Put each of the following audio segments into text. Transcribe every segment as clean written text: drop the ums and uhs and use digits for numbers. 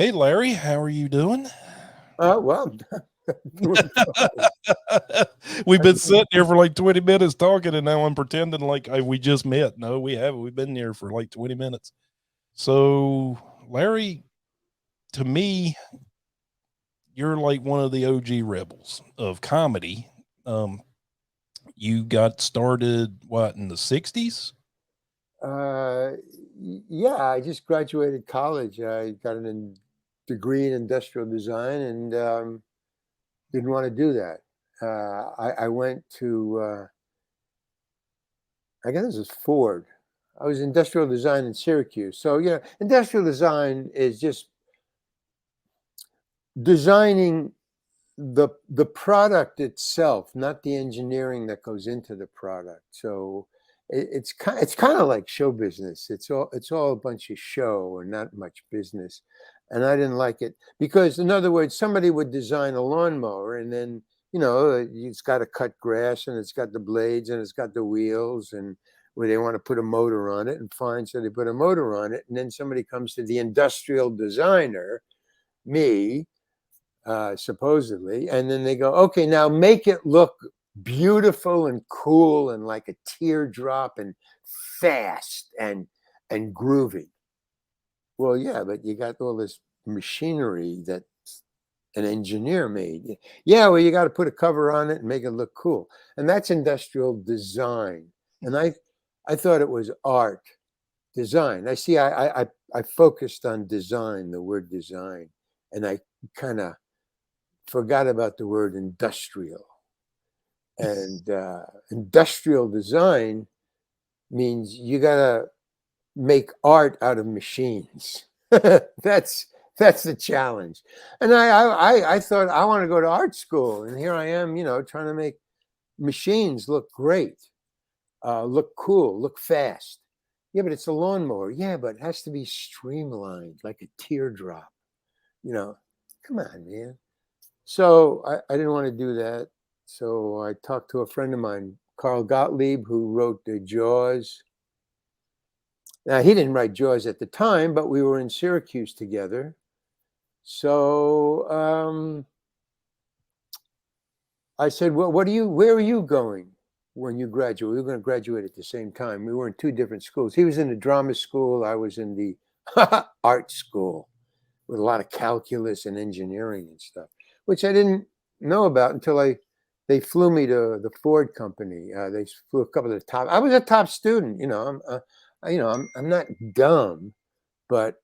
Hey, Larry, how are you doing? Well, doing fine. We've I'm been sitting here for like 20 minutes talking, and now I'm pretending like we just met. No, we haven't. We've been here for like 20 minutes. So, Larry, to me, you're like one of the OG rebels of comedy. Um, you got started, what, in the 60s? yeah, I just graduated college. I got degree in industrial design and didn't want to do that. I went to, I guess this was Ford. I was industrial design in Syracuse. So, yeah, industrial design is just designing the product itself, not the engineering that goes into the product. So it's kind of like show business. It's all a bunch of show and not much business. And I didn't like it because, in other words, somebody would design a lawnmower and then it's got to cut grass and it's got the blades and it's got the wheels and where they want to put a motor on it and fine, so they put a motor on it, and then somebody comes to the industrial designer, me, supposedly, and then they go, okay, now make it look beautiful and cool and like a teardrop and fast and groovy. Well, yeah, but you got all this machinery that an engineer made. Yeah, well, you got to put a cover on it and make it look cool, and that's industrial design. And I thought it was art design. I focused on design, the word design, and I kind of forgot about the word industrial. And industrial design means you gotta make art out of machines. that's the challenge. And I thought I want to go to art school, and here I am, trying to make machines look great, look cool, look fast. Yeah, but it's a lawnmower. Yeah, but it has to be streamlined like a teardrop. You know, come on, man. So I didn't want to do that. So I talked to a friend of mine, Carl Gottlieb, who wrote the Jaws. Now, he didn't write Jaws at the time, but we were in Syracuse together. So I said, well, where are you going when you graduate? We were going to graduate at the same time. We were in two different schools. He was in the drama school. I was in the art school with a lot of calculus and engineering and stuff, which I didn't know about until they flew me to the Ford company. They flew a couple of the top. I was a top student, I'm not dumb, but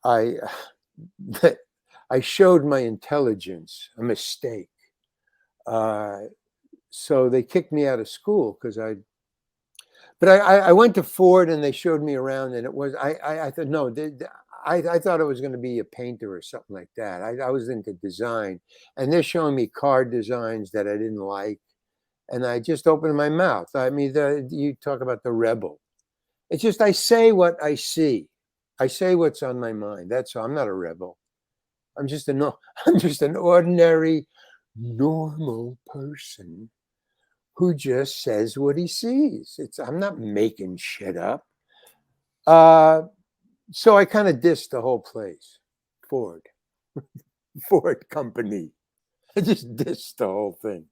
I I showed my intelligence, a mistake. Uh, so they kicked me out of school because but I went to Ford and they showed me around, and it was I thought no, I thought I was going to be a painter or something like that. I was into design, and they're showing me car designs that I didn't like, and I just opened my mouth. I mean, you talk about the rebel. It's just I say what I see. I say what's on my mind. That's all. I'm not a rebel. I'm just a no. I'm just an ordinary, normal person who just says what he sees. I'm not making shit up. Uh, so I kind of dissed the whole place. Ford, Ford Company. I just dissed the whole thing.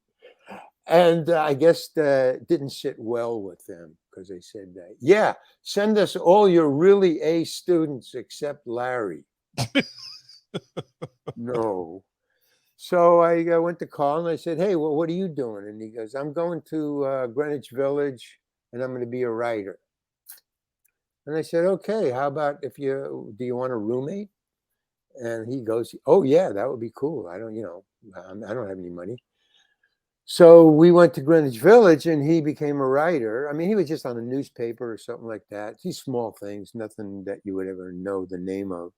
And I guess that didn't sit well with them because they said that, yeah, send us all your really A students except Larry. No. So I went to Carl and I said, hey, well, what are you doing? And he goes, I'm going to Greenwich Village and I'm going to be a writer. And I said, okay, how about do you want a roommate? And he goes, oh, yeah, that would be cool. I don't have any money. So we went to Greenwich Village and he became a writer. I mean, he was just on a newspaper or something like that. These small things, nothing that you would ever know the name of.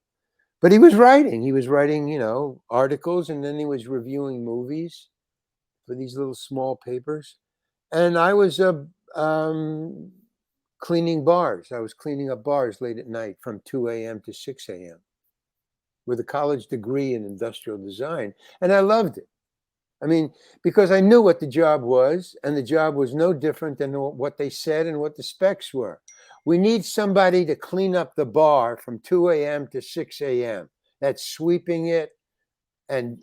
But he was writing. He was writing, articles, and then he was reviewing movies for these little small papers. And I was cleaning bars. I was cleaning up bars late at night from 2 a.m. to 6 a.m. with a college degree in industrial design. And I loved it. I mean, because I knew what the job was, and the job was no different than what they said and what the specs were. We need somebody to clean up the bar from 2 a.m. to 6 a.m. That's sweeping it and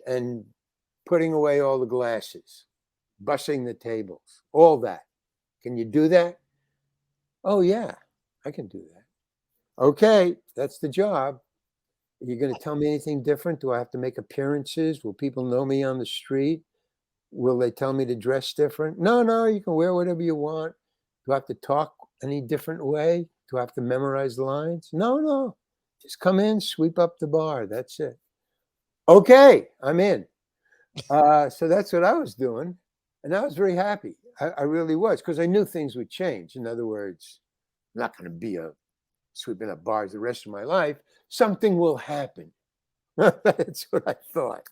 putting away all the glasses, bussing the tables, all that. Can you do that? Oh, yeah, I can do that. Okay, that's the job. Are you going to tell me anything different? Do I have to make appearances? Will people know me on the street? Will they tell me to dress different? No, no, you can wear whatever you want. Do I have to talk any different way? Do I have to memorize lines? No, no. Just come in, sweep up the bar. That's it. Okay, I'm in. So that's what I was doing. And I was very happy. I really was, because I knew things would change. In other words, I'm not going to be sweeping up bars the rest of my life. Something will happen. That's what I thought.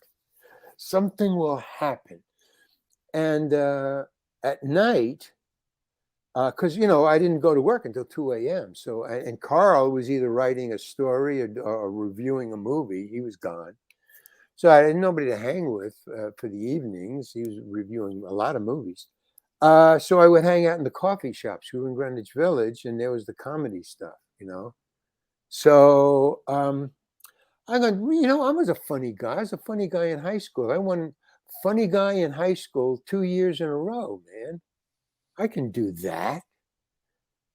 Something will happen. And at night, because, I didn't go to work until 2 a.m. So, and Carl was either writing a story or reviewing a movie. He was gone. So I had nobody to hang with for the evenings. He was reviewing a lot of movies. So I would hang out in the coffee shops. We were in Greenwich Village, and there was the comedy stuff, So I was a funny guy. I was a funny guy in high school. I won funny guy in high school 2 years in a row, man. I can do that.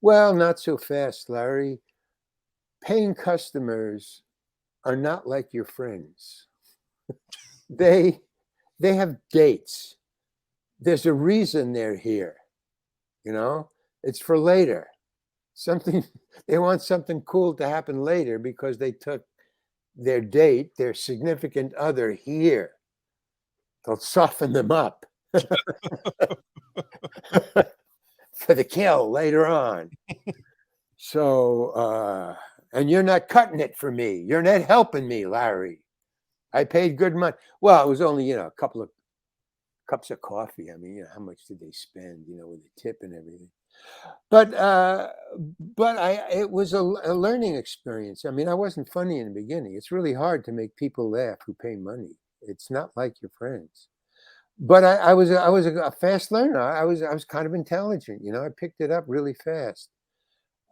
Well, not so fast, Larry. Paying customers are not like your friends. They have dates. There's a reason they're here. It's for later. They want something cool to happen later because they took their date, their significant other, here. They'll soften them up for the kill later on. So, and you're not cutting it for me. You're not helping me, Larry. I paid good money. Well, it was only, a couple of cups of coffee. I mean, how much did they spend, with the tip and everything? But it was a learning experience. I mean, I wasn't funny in the beginning. It's really hard to make people laugh who pay money. It's not like your friends. But I was a fast learner. I was kind of intelligent. I picked it up really fast.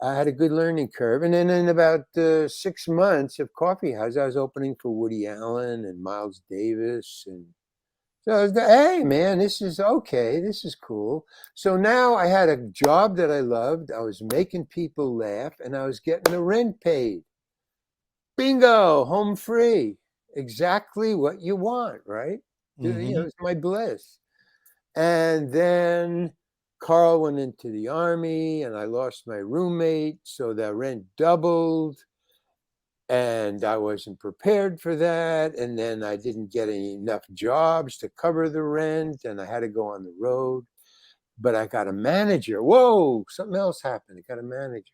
I had a good learning curve. And then in about 6 months of coffee house, I was opening for Woody Allen and Miles Davis. And so I was, hey, man, this is okay. This is cool. So now I had a job that I loved. I was making people laugh, and I was getting the rent paid. Bingo, home free. Exactly what you want, right? Mm-hmm. It's my bliss. And then Carl went into the Army, and I lost my roommate, so the rent doubled, and I wasn't prepared for that. And then I didn't get enough jobs to cover the rent, and I had to go on the road. But I got a manager. Whoa, something else happened. I got a manager.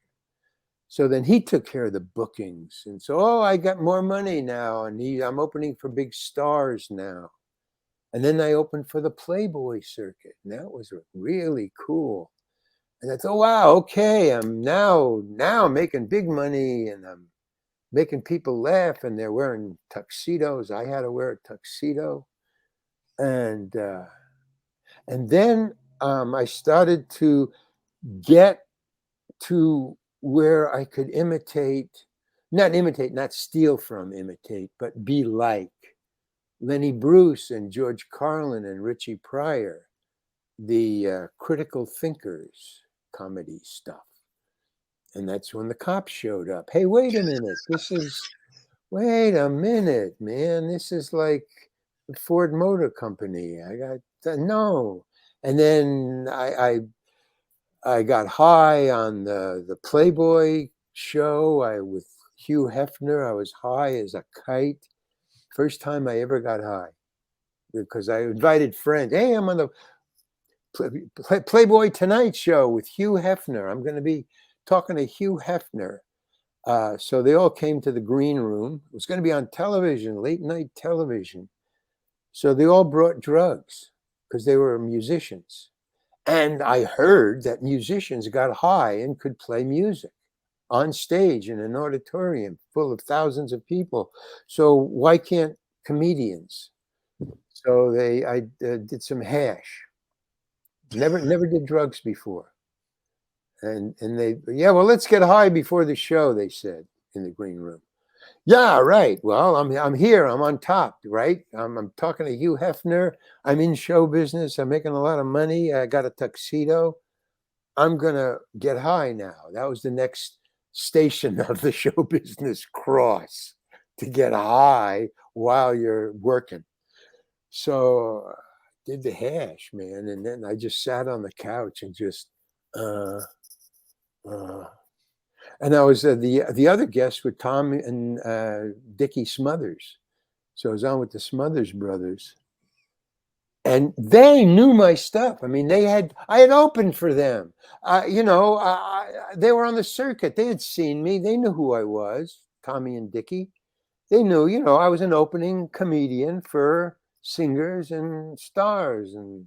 So then he took care of the bookings. And so, I got more money now, and I'm opening for big stars now. And then I opened for the Playboy circuit, and that was really cool. And I thought, wow, okay, I'm now making big money, and I'm making people laugh, and they're wearing tuxedos. I had to wear a tuxedo. And then I started to get to where I could not steal from, imitate, but be like Lenny Bruce and George Carlin and Richie Pryor, the critical thinkers comedy stuff. And that's when the cops showed up. Hey, wait a minute. Wait a minute, man. This is like the Ford Motor Company. No. And then I got high on the Playboy show. With Hugh Hefner, I was high as a kite. First time I ever got high, because I invited friends. Hey, I'm on the Playboy Tonight Show with Hugh Hefner. I'm going to be talking to Hugh Hefner. So they all came to the green room. It was going to be on television, late night television. So they all brought drugs because they were musicians. And I heard that musicians got high and could play music on stage in an auditorium full of thousands of people. So why can't comedians? So I did some hash. Never did drugs before. And they, yeah, well, let's get high before the show, they said in the green room. Yeah, right. Well, I'm here. I'm on top, right? I'm talking to Hugh Hefner. I'm in show business. I'm making a lot of money. I got a tuxedo. I'm gonna get high now. That was the next station of the show business cross, to get high while you're working. So I did the hash, man, and then I just sat on the couch and just uh uh and I was the other guests were Tom and Dickie Smothers. So I was on with the Smothers brothers, and they knew my stuff. I mean, I had opened for them. They were on the circuit. They had seen me. They knew who I was, Tommy and Dickie. They knew, I was an opening comedian for singers and stars, and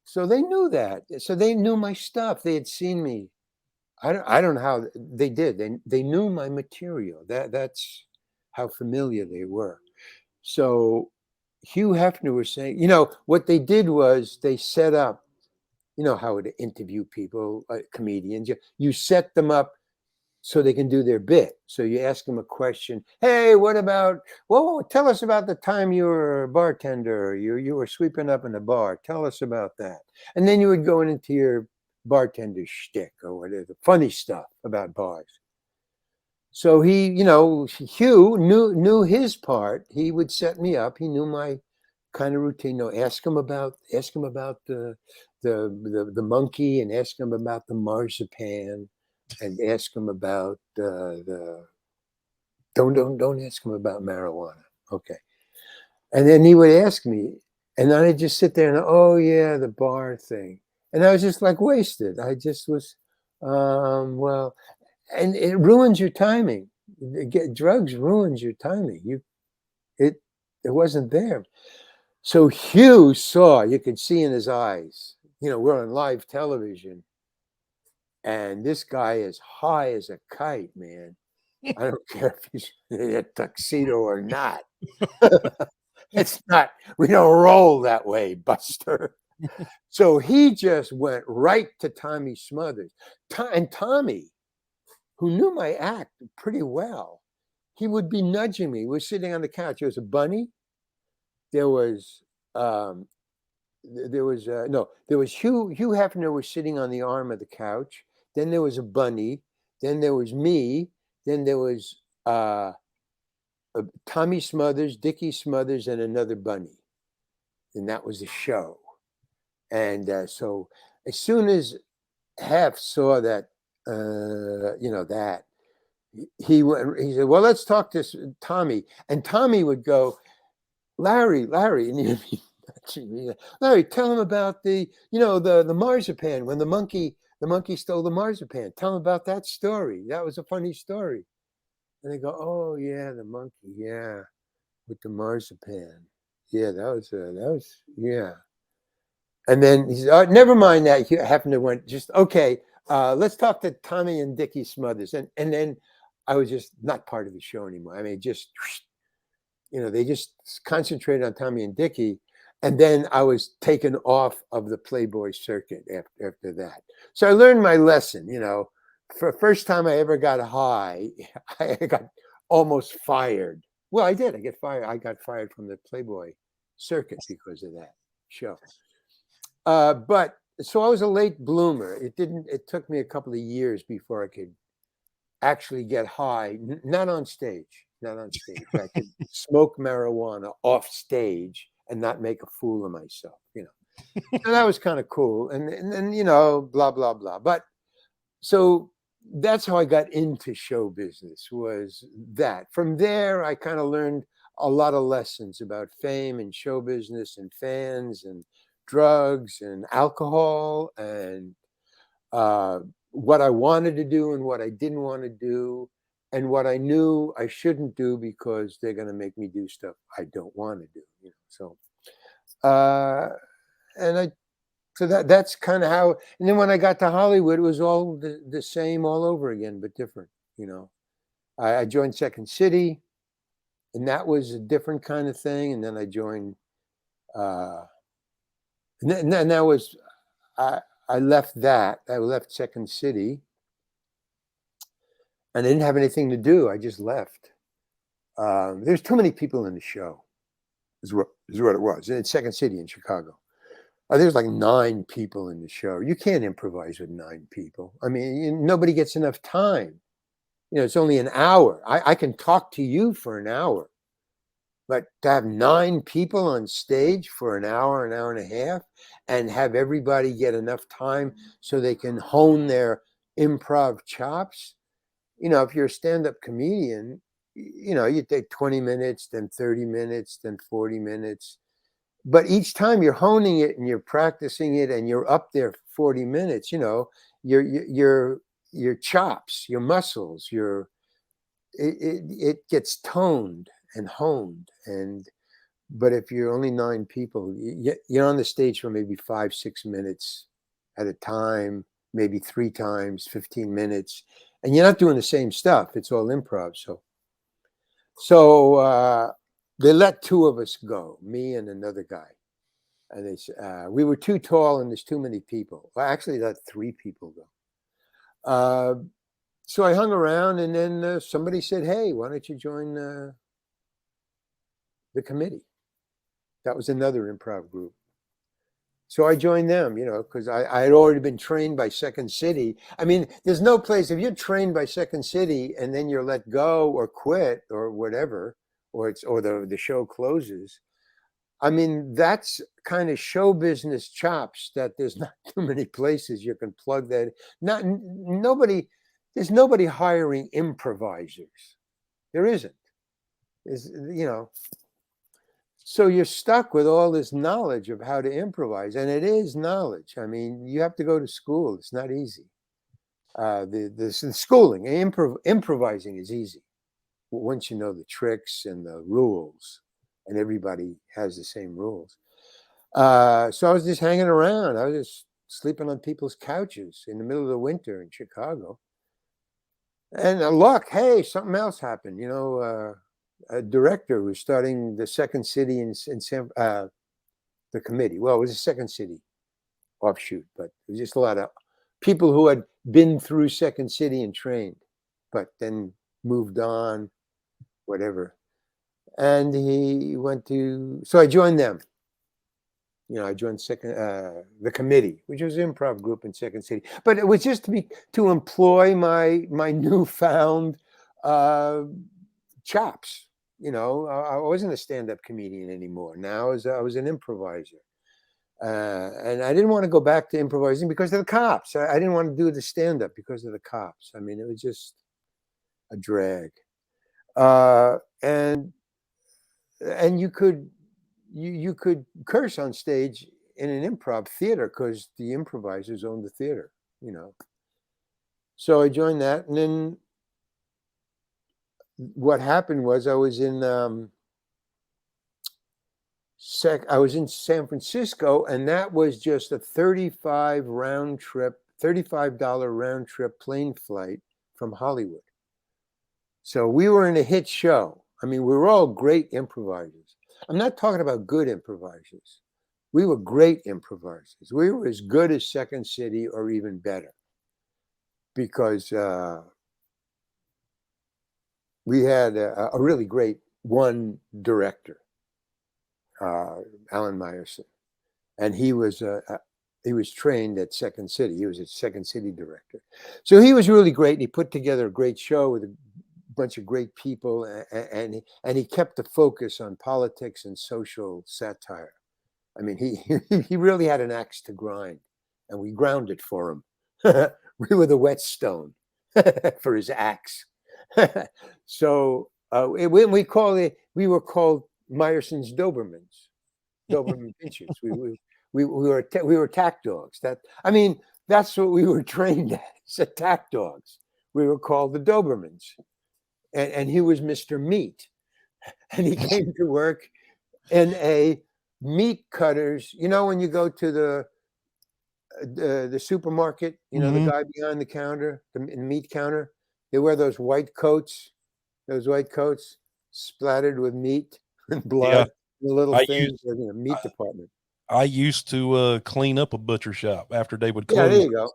so they knew that. So they knew my stuff. They had seen me. I don't know how they did. They knew my material. That's how familiar they were. So Hugh Hefner was saying, what they did was they set up, how to interview people, comedians. You set them up so they can do their bit. So you ask them a question. Hey, tell us about the time you were a bartender. You were sweeping up in a bar. Tell us about that. And then you would go into your bartender shtick or whatever, funny stuff about bars. So Hugh knew his part. He would set me up. He knew my kind of routine. Ask him about the monkey, and ask him about the marzipan, and ask him about don't ask him about marijuana. Okay. And then he would ask me, and then I'd just sit there and, oh yeah, the bar thing. And I was just like wasted. I just was, well, and it ruins your timing. Drugs ruins your timing. It wasn't there. So Hugh saw, you could see in his eyes, we're on live television, and this guy is high as a kite, man. I don't care if he's in a tuxedo or not. It's not, we don't roll that way, Buster. So he just went right to Tommy Smothers. And Tommy, who knew my act pretty well, he would be nudging me. We're sitting on the couch. There was a bunny. There was Hugh Hefner was sitting on the arm of the couch. Then there was a bunny. Then there was me. Then there was Tommy Smothers, Dickie Smothers, and another bunny. And that was the show. And so as soon as Hef saw that, that, he said, well, let's talk to Tommy. And Tommy would go, Larry, and he'd be Larry, tell him about the marzipan, when the monkey stole the marzipan. Tell him about that story. That was a funny story. And they go, oh yeah, the monkey, yeah, with the marzipan. Yeah, that was yeah. And then he said, oh, never mind that. He happened to went, just okay. Let's talk to Tommy and Dickie Smothers. And then I was just not part of the show anymore. I mean, just, they just concentrated on Tommy and Dickie. And then I was taken off of the Playboy circuit after that. So I learned my lesson, for the first time I ever got high, I got almost fired. Well, I did. I got fired from the Playboy circuit because of that show. But so I was a late bloomer. It took me a couple of years before I could actually get high, not on stage. I could smoke marijuana off stage and not make a fool of myself, So that was kind of cool. And then, blah, blah, blah. But so that's how I got into show business, was that. From there, I kind of learned a lot of lessons about fame and show business and fans and drugs and alcohol and what I wanted to do and what I didn't want to do, and what I knew I shouldn't do because they're going to make me do stuff I don't want to do. So, so that's kind of how. And then when I got to Hollywood, it was all the same all over again, but different. I joined Second City, and that was a different kind of thing. And then I joined Uh, and that was, I left that. I left Second City, and I didn't have anything to do. I just left. There's too many people in the show, is what it was. And it's Second City in Chicago. There's like 9 people in the show. You can't improvise with 9 people. I mean, nobody gets enough time. It's only an hour. I can talk to you for an hour, but to have 9 people on stage for an hour and a half, and have everybody get enough time so they can hone their improv chops. If you're a stand-up comedian, you take 20 minutes, then 30 minutes, then 40 minutes. But each time you're honing it and you're practicing it and you're up there 40 minutes, your chops, your muscles, it gets toned and honed. But if you're only 9 people, you're on the stage for maybe 5-6 minutes at a time, maybe 3 times, 15 minutes, and you're not doing the same stuff. It's all improv. So they let 2 of us go, me and another guy. And they said, we were too tall and there's too many people. Well, actually, let 3 people go. So I hung around, and then somebody said, hey, why don't you join the committee? That was another improv group. So I joined them, because I had already been trained by Second City. I mean, there's no place, if you're trained by Second City and then you're let go or quit or whatever, or the show closes. I mean, that's kind of show business chops that there's not too many places you can plug that. There's nobody hiring improvisers. There isn't. So you're stuck with all this knowledge of how to improvise, and it is knowledge. I mean, you have to go to school. It's not easy. The schooling, improvising is easy once you know the tricks and the rules, and everybody has the same rules. So I was just hanging around. I was just sleeping on people's couches in the middle of the winter in Chicago. And look, hey, something else happened. A director was starting the Second City in the committee. Well, it was a Second City offshoot, but it was just a lot of people who had been through Second City and trained, but then moved on, whatever. And so I joined them. I joined the committee, which was an improv group in Second City. But it was just to employ my newfound chops. I wasn't a stand-up comedian anymore. Now I was an improviser. And I didn't want to go back to improvising because of the cops. I didn't want to do the stand-up because of the cops. I mean, it was just a drag. And you could curse on stage in an improv theater because the improvisers owned the theater, So I joined that, and then what happened was I was in San Francisco, and that was just a $35 round trip plane flight from Hollywood. So we were in a hit show. I mean, we were all great improvisers. I'm not talking about good improvisers. We were great improvisers. We were as good as Second City or even better, because we had a really great one director, Alan Meyerson, and he was trained at Second City. He was a Second City director, so he was really great. And he put together a great show with a bunch of great people, and he kept the focus on politics and social satire. I mean, he really had an axe to grind, and we ground it for him. We were the whetstone for his axe. So we were called Meyerson's Dobermans, Doberman pinchers. We were attack dogs. That's what we were trained as, attack dogs. We were called the Dobermans, and he was Mr. Meat, and he came to work in a meat cutters. When you go to the supermarket, Mm-hmm. the guy behind the counter, the meat counter, they wear those white coats splattered with meat and blood. the little I things, used meat department. I used to clean up a butcher shop after they would Yeah, there close. you go. I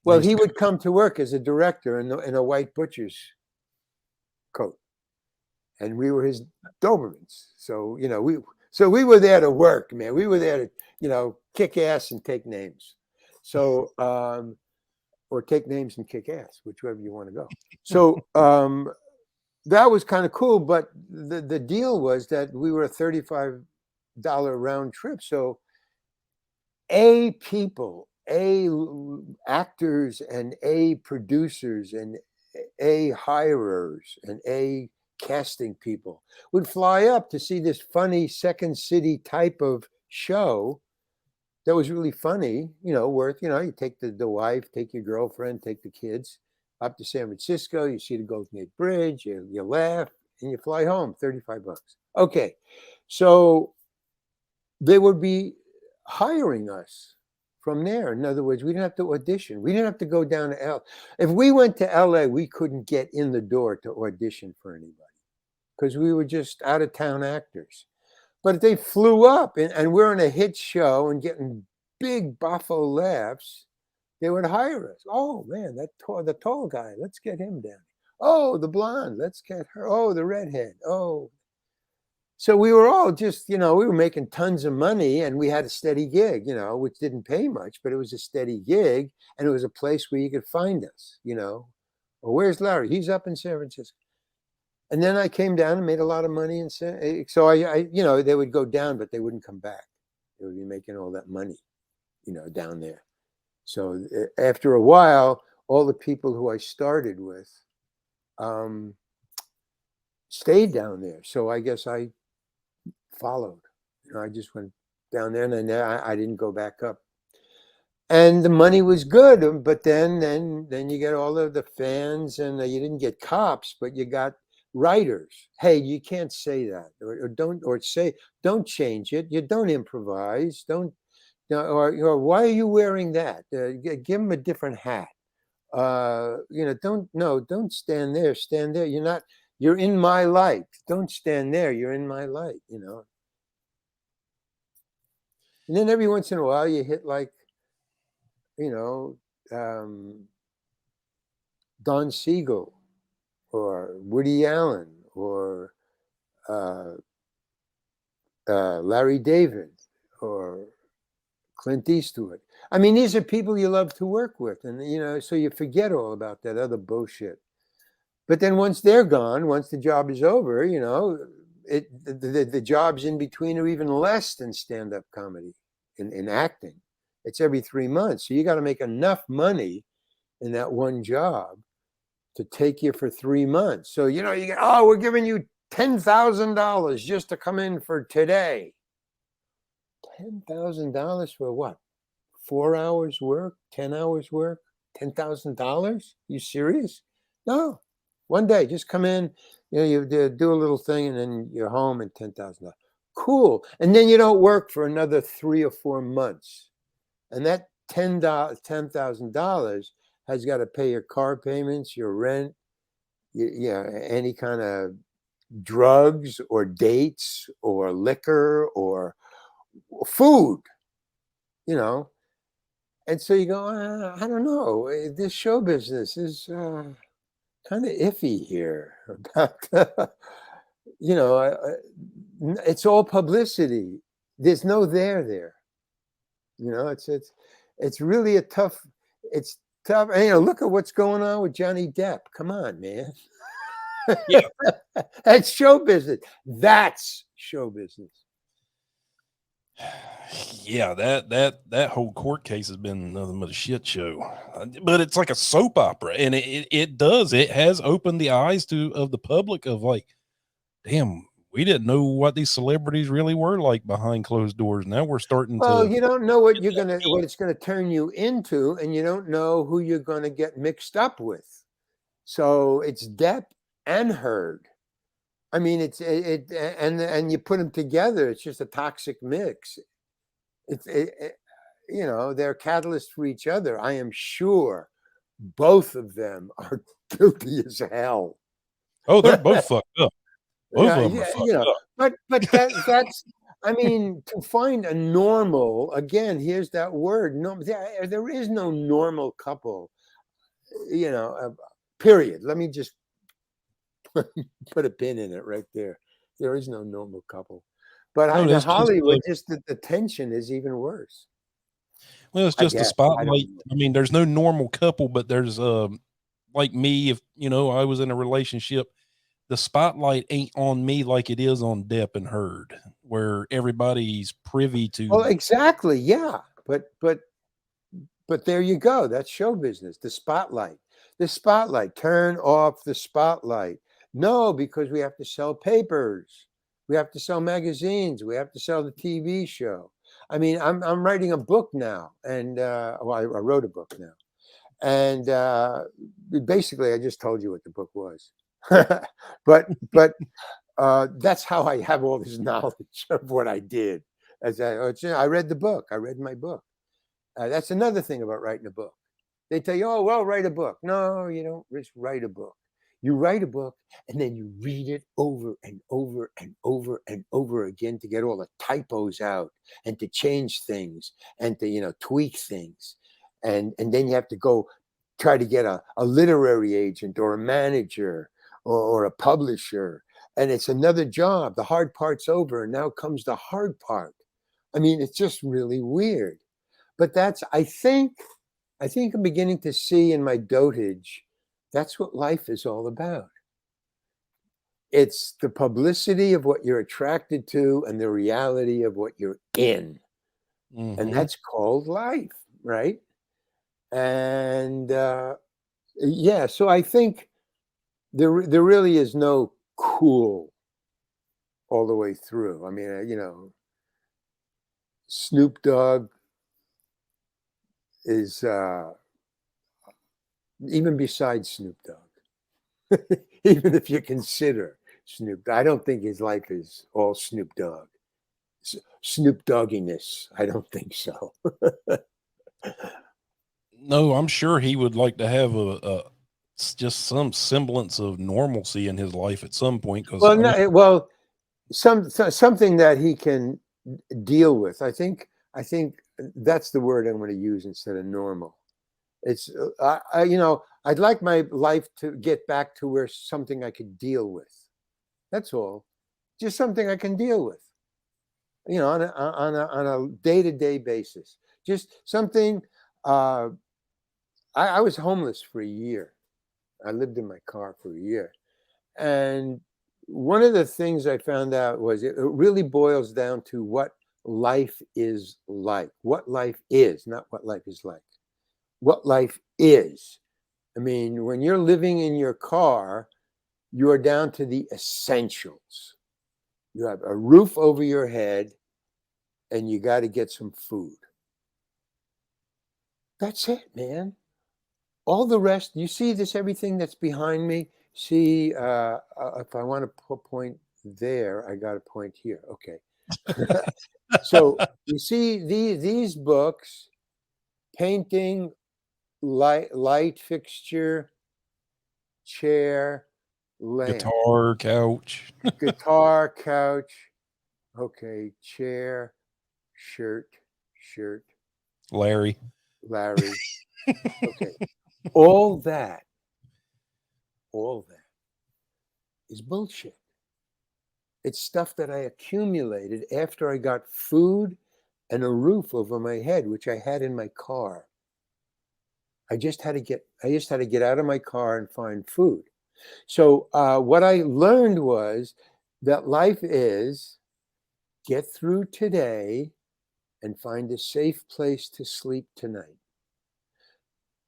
Well, used he to would come to work as a director in a white butcher's coat, and we were his Dobermans. So we were there to work, man. We were there to kick ass and take names. So or take names and kick ass, whichever you want to go. So that was kind of cool, but the deal was that we were a $35 round trip. So people, actors and producers and hirers and casting people would fly up to see this funny Second City type of show that was really funny, you take the wife, take your girlfriend, take the kids up to San Francisco, you see the Golden Gate Bridge, you laugh, and you fly home, $35. Okay, so they would be hiring us from there. In other words, we didn't have to audition. We didn't have to go down to L. If we went to LA, we couldn't get in the door to audition for anybody because we were just out of town actors. But if they flew up and we're in a hit show and getting big buffalo laughs, they would hire us. Oh man, the tall guy, let's get him down. Oh, the blonde, let's get her. Oh, the redhead. Oh. So we were all just, we were making tons of money and we had a steady gig, which didn't pay much, but it was a steady gig and it was a place where you could find us, Well, where's Larry? He's up in San Francisco. And then I came down and made a lot of money. And so I they would go down, but they wouldn't come back. They would be making all that money, down there. So after a while, all the people who I started with stayed down there. So I guess I followed. I just went down there and then I didn't go back up. And the money was good, but then you get all of the fans, and you didn't get cops, but you got writers. Hey, you can't say that, or don't change it. You don't improvise. Don't, or why are you wearing that? Give them a different hat. Don't stand there. Stand there. You're in my light. Don't stand there. You're in my light. And then every once in a while you hit like, Don Siegel or Woody Allen or Larry David or Clint Eastwood. I mean, these are people you love to work with, and so you forget all about that other bullshit. But then once they're gone, once the job is over, the jobs in between are even less than stand-up comedy in acting. It's every 3 months. So you got to make enough money in that one job to take you for 3 months. So, you get, we're giving you $10,000 just to come in for today. $10,000 for what? 4 hours work, 10 hours work, $10,000? You serious? No. One day, just come in, you do a little thing and then you're home and $10,000. Cool. And then you don't work for another 3 or 4 months. And that $10,000 has got to pay your car payments, your rent, any kind of drugs or dates or liquor or food, And so you go, I don't know. This show business is kind of iffy here. It's all publicity. There's no there. It's really it's tough. And, look at what's going on with Johnny Depp. Come on, man. Yeah. That's show business. That's show business. Yeah, that whole court case has been nothing but a shit show. But it's like a soap opera, and it has opened the eyes of the public of like, damn, we didn't know what these celebrities really were like behind closed doors. Now we're starting to. Well, you don't know what it's gonna turn you into, and you don't know who you're gonna get mixed up with. So it's Depp and Heard. I mean, and you put them together, it's just a toxic mix. They're catalysts for each other. I am sure both of them are guilty as hell. Oh, they're both fucked up. Both of them are fucked up. But that's I mean, to find a normal, again, here's that word. No, there is no normal couple, period. Let me just put a pin in it right there. There is no normal couple. But No, in that's just Hollywood, just the tension is even worse. well, it's I just the guess. I don't spotlight. know. I mean, there's no normal couple, but there's like me, if I was in a relationship, the spotlight ain't on me like it is on Depp and Heard, where everybody's privy Well, to. exactly. Yeah. But there you go. That's show business. The spotlight. The spotlight. Turn off the spotlight. No, because we have to sell papers. We have to sell magazines. We have to sell the TV show. I mean, I'm writing a book now, and I wrote a book now, and basically, I just told you what the book was. but that's how I have all this knowledge of what I did. I read the book. I read my book. That's another thing about writing a book. They tell you, oh, well, write a book. No, you don't just write a book. You write a book and then you read it over and over and over and over again to get all the typos out and to change things and to, tweak things. And then you have to go try to get a literary agent or a manager or a publisher. And it's another job. The hard part's over. And now comes the hard part. I mean, it's just really weird. But I think I'm beginning to see in my dotage, that's what life is all about. It's the publicity of what you're attracted to and the reality of what you're in. And that's called life, right? And yeah, so I think there really is no cool all the way through. I mean, Snoop Dogg is even besides Snoop Dogg, even if you consider Snoop, I don't think his life is all Snoop Dogg. Snoop Dogginess. I don't think so. No, I'm sure he would like to have just some semblance of normalcy in his life at some point. Because Well, no, well, something that he can deal with. I think that's the word I'm going to use instead of normal. It's I'd like my life to get back to where something I could deal with. That's all. Just something I can deal with. On a day-to-day basis. Just something. I was homeless for a year. I lived in my car for a year, and one of the things I found out was it really boils down to what life is like. What life is, not what life is like. What life is. I mean, when you're living in your car, you are down to the essentials. You have a roof over your head and you got to get some food. That's it, man. All the rest, you see this, everything that's behind me. See, if I want to point there, I got a point here. Okay. So you see these books, painting, light fixture, chair, lamp, guitar, couch, guitar, couch. Okay, chair, shirt, Larry. Larry. Okay, all that is bullshit. It's stuff that I accumulated after I got food and a roof over my head, which I had in my car. I just had to get out of my car and find food. So what I learned was that life is get through today and find a safe place to sleep tonight.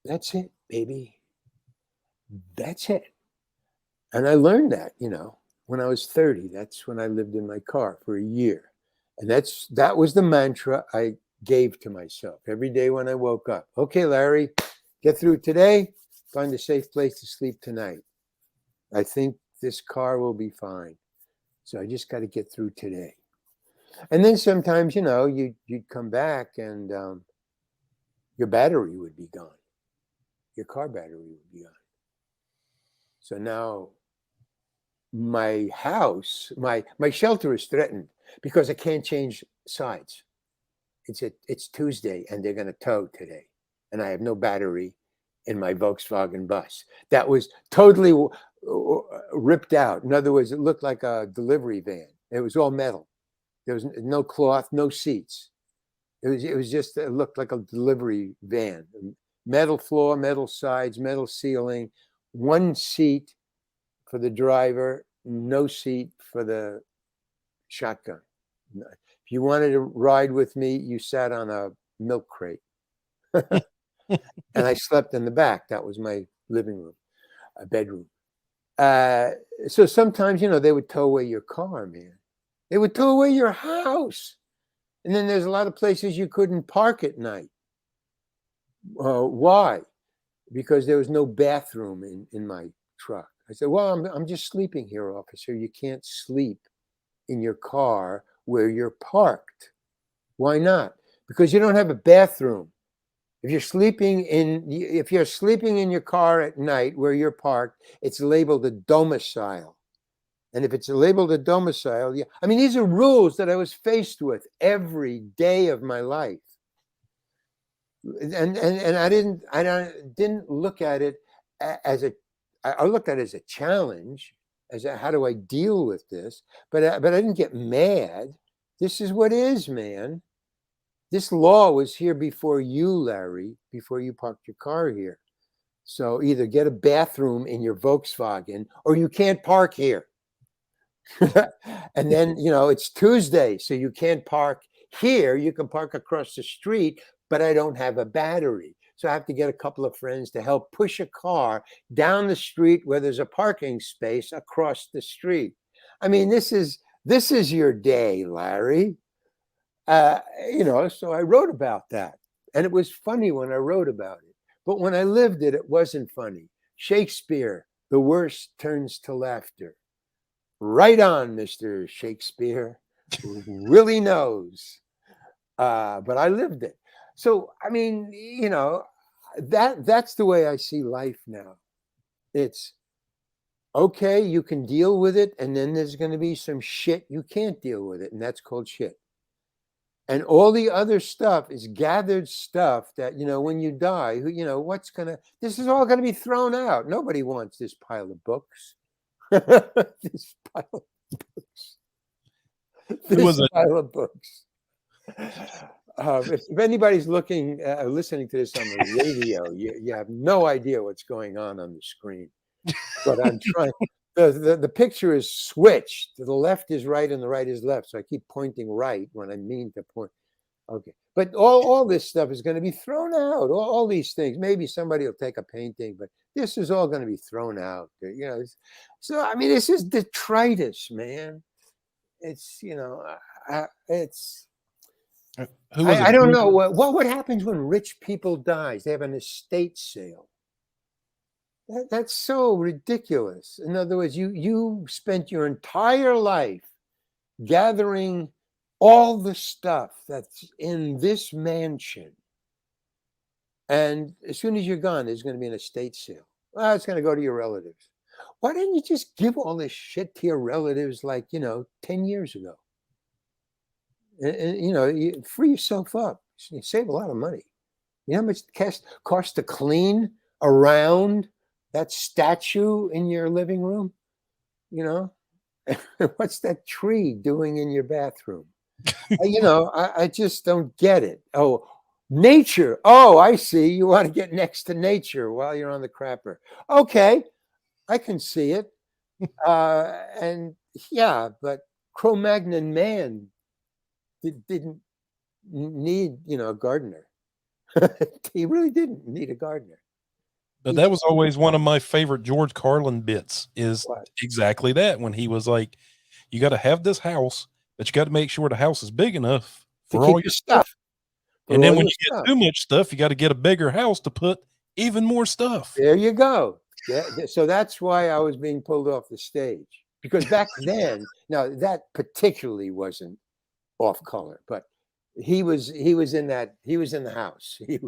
That's it, baby. That's it. And I learned that, when I was 30. That's when I lived in my car for a year. And that was the mantra I gave to myself every day when I woke up. Okay, Larry, get through today, find a safe place to sleep tonight. I think this car will be fine. So I just got to get through today. And then sometimes, you'd come back and your battery would be gone. Your car battery would be gone. So now my house, my shelter is threatened because I can't change sides. It's Tuesday and they're going to tow today, and I have no battery in my Volkswagen bus that was totally ripped out. In other words, it looked like a delivery van. It was all metal. There was no cloth, no seats. It was just, it looked like a delivery van. Metal floor, metal sides, metal ceiling, one seat for the driver, no seat for the shotgun. If you wanted to ride with me, you sat on a milk crate. And I slept in the back. That was my living room, a bedroom. So sometimes, they would tow away your car, man. They would tow away your house. And then there's a lot of places you couldn't park at night. Why? Because there was no bathroom in my truck. I said, well, I'm just sleeping here, officer. You can't sleep in your car where you're parked. Why not? Because you don't have a bathroom. If you're sleeping in your car at night where you're parked, it's labeled a domicile. And if it's labeled a domicile, these are rules that I was faced with every day of my life. And I didn't look at it I looked at it as a challenge, how do I deal with this? But I didn't get mad. This is what is, man. This law was here before you, Larry, before you parked your car here. So either get a bathroom in your Volkswagen or you can't park here. And then, it's Tuesday, so you can't park here. You can park across the street, but I don't have a battery. So I have to get a couple of friends to help push a car down the street where there's a parking space across the street. This is your day, Larry. So I wrote about that. And it was funny when I wrote about it. But when I lived it, it wasn't funny. Shakespeare, the worst turns to laughter. Right on, Mr. Shakespeare. Really knows. But I lived it. So, that's the way I see life now. It's okay, you can deal with it. And then there's going to be some shit you can't deal with it. And that's called shit. And all the other stuff is gathered stuff that, when you die, this is all going to be thrown out. Nobody wants this pile of books. This pile of books. Pile of books. If anybody's listening to this on the radio, you have no idea what's going on the screen. But I'm trying. The picture is switched. The left is right and the right is left. So I keep pointing right when I mean to point. Okay. But all this stuff is going to be thrown out. All these things. Maybe somebody will take a painting, but this is all going to be thrown out. So this is detritus, man. It's it's. I don't know what happens when rich people dies. They have an estate sale. That's so ridiculous. In other words, you spent your entire life gathering all the stuff that's in this mansion. And as soon as you're gone, there's going to be an estate sale. Well, it's going to go to your relatives. Why didn't you just give all this shit to your relatives 10 years ago? And you free yourself up. You save a lot of money. You know how much it costs to clean around that statue in your living room? What's that tree doing in your bathroom? I just don't get it. Oh, nature. Oh, I see. You want to get next to nature while you're on the crapper. Okay, I can see it. And yeah, but Cro-Magnon man didn't need, a gardener. He really didn't need a gardener. But that was always one of my favorite George Carlin bits is exactly that. When he was like, you got to have this house, but you got to make sure the house is big enough for all your stuff. And then when you get too much stuff, you got to get a bigger house to put even more stuff. There you go. Yeah. So that's why I was being pulled off the stage, because back then, now that particularly wasn't off color, but he was in the house. He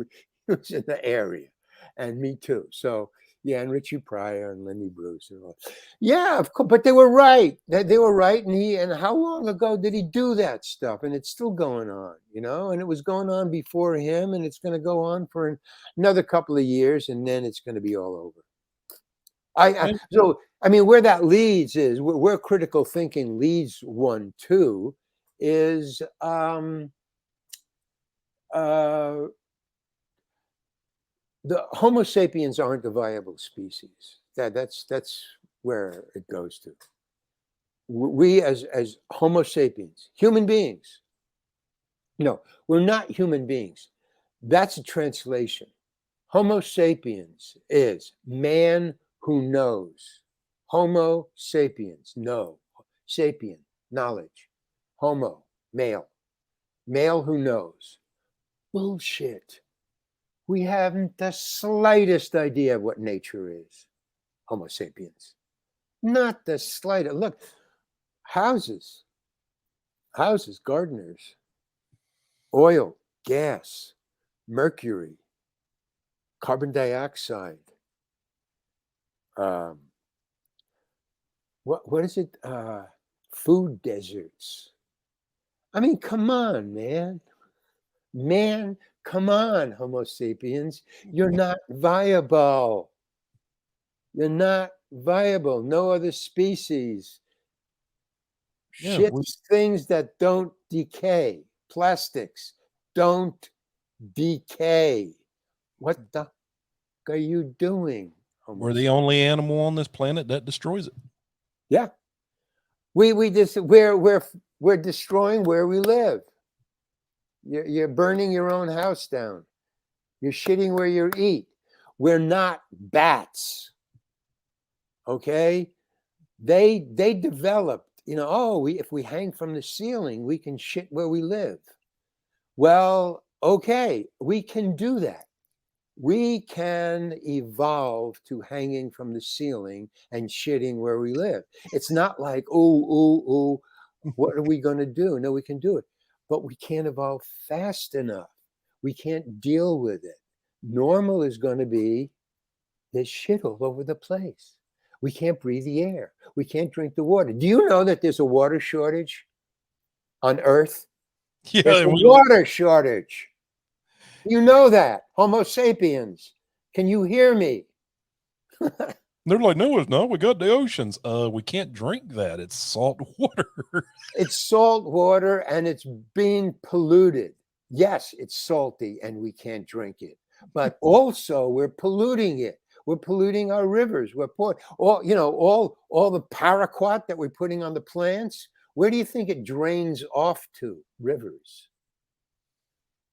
was in the area, and me too. So, Yeah, and Richie Pryor and Lenny Bruce and all. Yeah, of course, but they were right. They were right, and how long ago did he do that stuff? And it's still going on, and it was going on before him, and it's going to go on for another couple of years, and then it's going to be all over. So I mean, where that leads is where critical thinking leads one to is the Homo sapiens aren't a viable species. That's where it goes to. We as Homo sapiens, human beings. No, we're not human beings. That's a translation. Homo sapiens is man who knows. Homo sapiens, know. Sapien, knowledge. Homo, male. Male who knows. Bullshit. We haven't the slightest idea of what nature is. Homo sapiens. Not the slightest. Look, houses, gardeners, oil, gas, mercury, carbon dioxide. What is it? Food deserts. I mean, come on, man. Come on, Homo sapiens. You're not viable. You're not viable. No other species shits things that don't decay. Plastics don't decay. What the fuck are you doing? We're the only animal on this planet that destroys it. Yeah. We're destroying where we live. You're burning your own house down. You're shitting where you eat. We're not bats. Okay? They developed, if we hang from the ceiling, we can shit where we live. Well, okay, we can do that. We can evolve to hanging from the ceiling and shitting where we live. It's not like, what are we going to do? No, we can do it. But we can't evolve fast enough. We can't deal with it. Normal is going to be there's shit all over the place. We can't breathe the air. We can't drink the water. Do you know that there's a water shortage on Earth? Yeah, there's a water shortage. You know that. Homo sapiens. Can you hear me? They're like, no, it's not. We got the oceans. We can't drink that. It's salt water. It's salt water and it's being polluted. Yes, it's salty and we can't drink it. But also we're polluting it. We're polluting our rivers. We're all the paraquat that we're putting on the plants. Where do you think it drains off to? Rivers.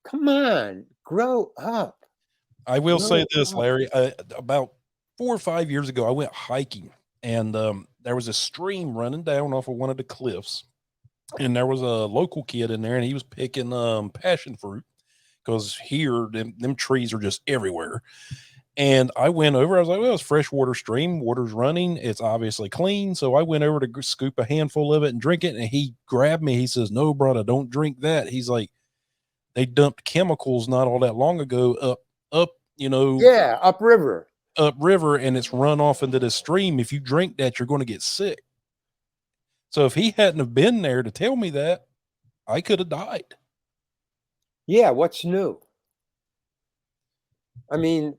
Come on, grow up. I will say this, Larry. About 4 or 5 years ago, I went hiking, and there was a stream running down off of one of the cliffs, and there was a local kid in there, and he was picking passion fruit because here them trees are just everywhere. And I went over. I was like, well, it's freshwater stream. Water's running. It's obviously clean. So I went over to scoop a handful of it and drink it. And he grabbed me. He says, no, brother, don't drink that. He's like, they dumped chemicals not all that long ago up, Yeah, upriver, and it's run off into the stream. If you drink that, you're going to get sick. So if he hadn't have been there to tell me that, I could have died. Yeah, what's new? I mean,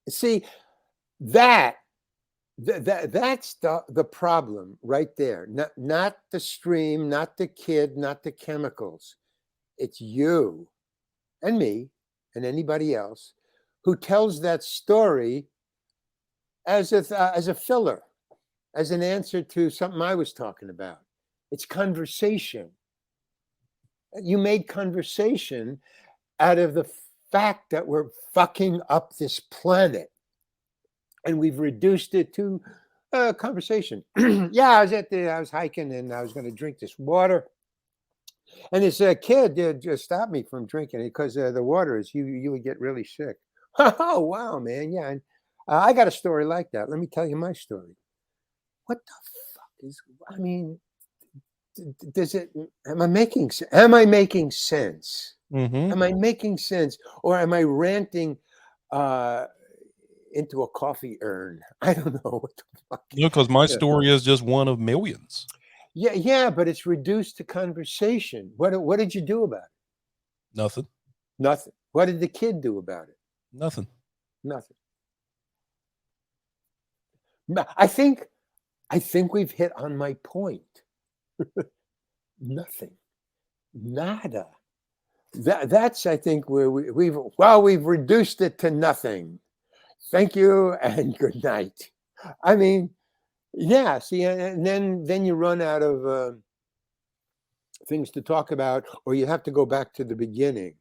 see, that's the problem right there. Not the stream, not the kid, not the chemicals. It's you and me and anybody else who tells that story as a filler, as an answer to something I was talking about. It's conversation. You made conversation out of the fact that we're fucking up this planet, and we've reduced it to a conversation. Yeah, I was hiking and I was going to drink this water, and this kid just stopped me from drinking it because the water is you would get really sick. Oh wow, man, yeah. And, I got a story like that. Let me tell you my story. What the fuck is? I mean, does it? Am I making sense? Mm-hmm. Am I making sense, or am I ranting into a coffee urn. I don't know what the fuck. Because my Yeah. story is just one of millions. Yeah, but it's reduced to conversation. What did you do about it? Nothing. Nothing. What did the kid do about it? Nothing. Nothing. I think we've hit on my point. Nothing. Nada. That's I think where we've reduced it to nothing. Thank you and good night. I mean, yeah. See, and then you run out of things to talk about, or you have to go back to the beginning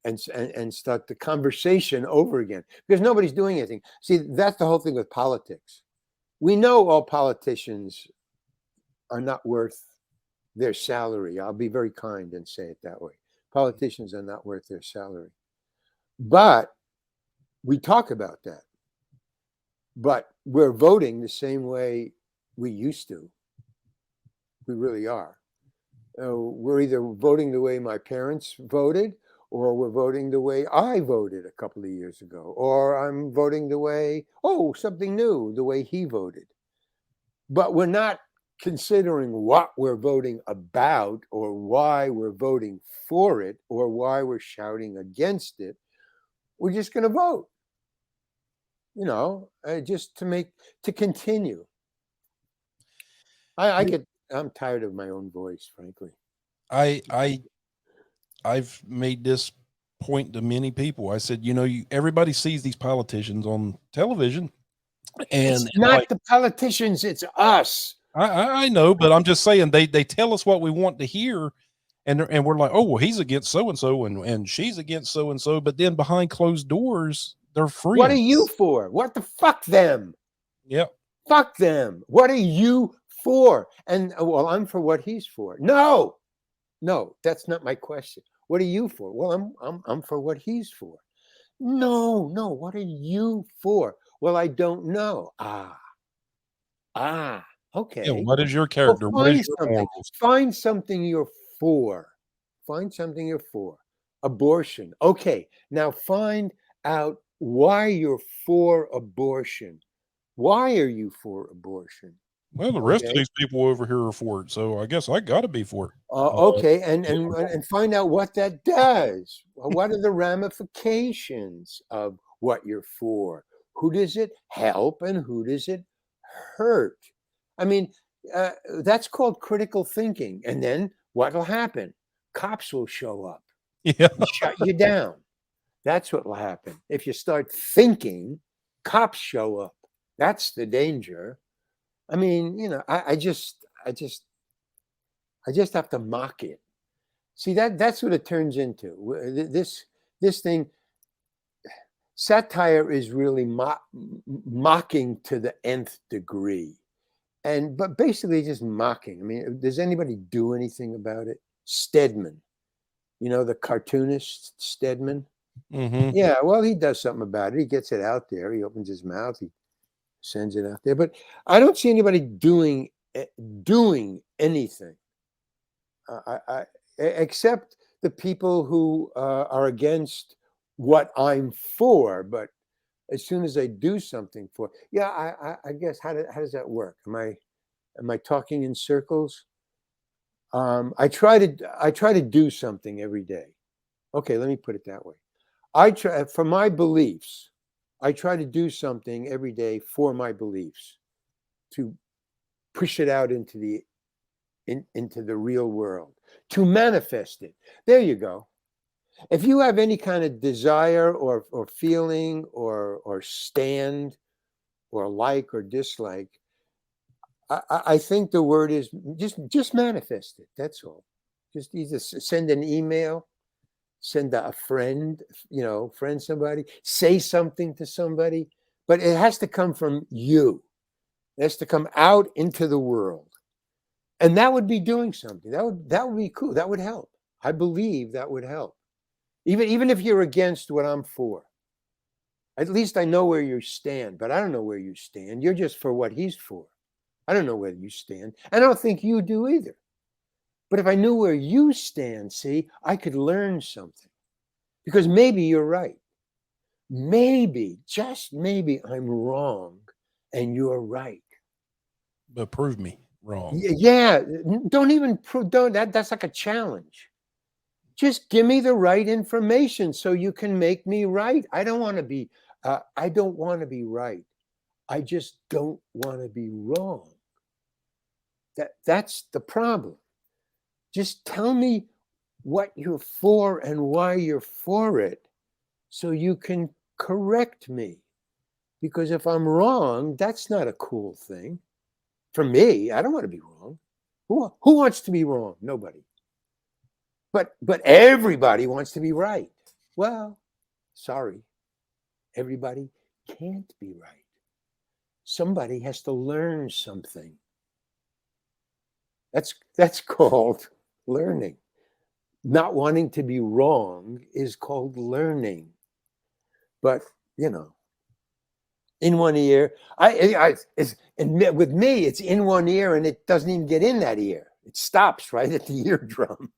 and start the conversation over again because nobody's doing anything. See, that's the whole thing with politics. We know all politicians are not worth their salary. I'll be very kind and say it that way. Politicians are not worth their salary. But we talk about that. But we're voting the same way we used to. We really are. We're either voting the way my parents voted, or we're voting the way I voted a couple of years ago, or I'm voting the way, something new, the way he voted. But we're not considering what we're voting about or why we're voting for it or why we're shouting against it. We're just going to vote, just to continue. I'm tired of my own voice, frankly. I've made this point to many people. I said, everybody sees these politicians on television, and it's not the politicians, it's us. I know, but I'm just saying they tell us what we want to hear, and we're like, oh well, he's against so and so, and she's against so and so, but then behind closed doors, they're friends. What are you for? What the fuck them? Yep. Fuck them. What are you for? And I'm for what he's for. No, that's not my question. What are you for? Well, I'm for what he's for. No. What are you for? Well, I don't know. Okay. Yeah, what is your character? Well, what is your morals? Find something you're for. Find something you're for. Abortion. Okay. Now find out why you're for abortion. Why are you for abortion? Well, the rest of these people over here are for it, so I guess I got to be for it. Okay, and find out what that does. What are the ramifications of what you're for? Who does it help and who does it hurt? I mean, that's called critical thinking. And then what will happen? Cops will show up. Yeah. And shut you down. That's what will happen. If you start thinking, cops show up. That's the danger. I mean, I just have to mock it. See, that's what it turns into. This thing, satire is really mocking to the nth degree. But basically just mocking. I mean, does anybody do anything about it? Stedman, the cartoonist Stedman. Mm-hmm. Yeah, well, he does something about it. He gets it out there. He opens his mouth. He sends it out there. But I don't see anybody doing anything, except the people who are against what I'm for. But as soon as I do something for, I guess how does that work? Am I talking in circles? I try to do something every day. Okay, let me put it that way. I try for my beliefs. I try to do something every day for my beliefs, to push it out into the real world, to manifest it. There you go. If you have any kind of desire or feeling or stand or like or dislike, I think the word is just manifest it. That's all. Just either send an email, send a friend, friend somebody, say something to somebody, but it has to come from you. It has to come out into the world. And that would be doing something. That would be cool. That would help. I believe that would help. Even if you're against what I'm for. At least I know where you stand, but I don't know where you stand. You're just for what he's for. I don't know where you stand. I don't think you do either. But if I knew where you stand, see, I could learn something. Because maybe you're right. maybe, just maybe I'm wrong and you're right. But prove me wrong. Yeah, don't even prove, don't, that's like a challenge. Just give me the right information so you can make me right. I don't want to be right. I just don't want to be wrong. That's the problem. Just tell me what you're for and why you're for it so you can correct me. Because if I'm wrong, that's not a cool thing. For me, I don't want to be wrong. Who wants to be wrong? Nobody. But everybody wants to be right. Well, sorry. Everybody can't be right. Somebody has to learn something. That's called learning. Not wanting to be wrong is called learning. But, you know, in one ear, with me, it's in one ear and it doesn't even get in that ear. It stops right at the eardrum.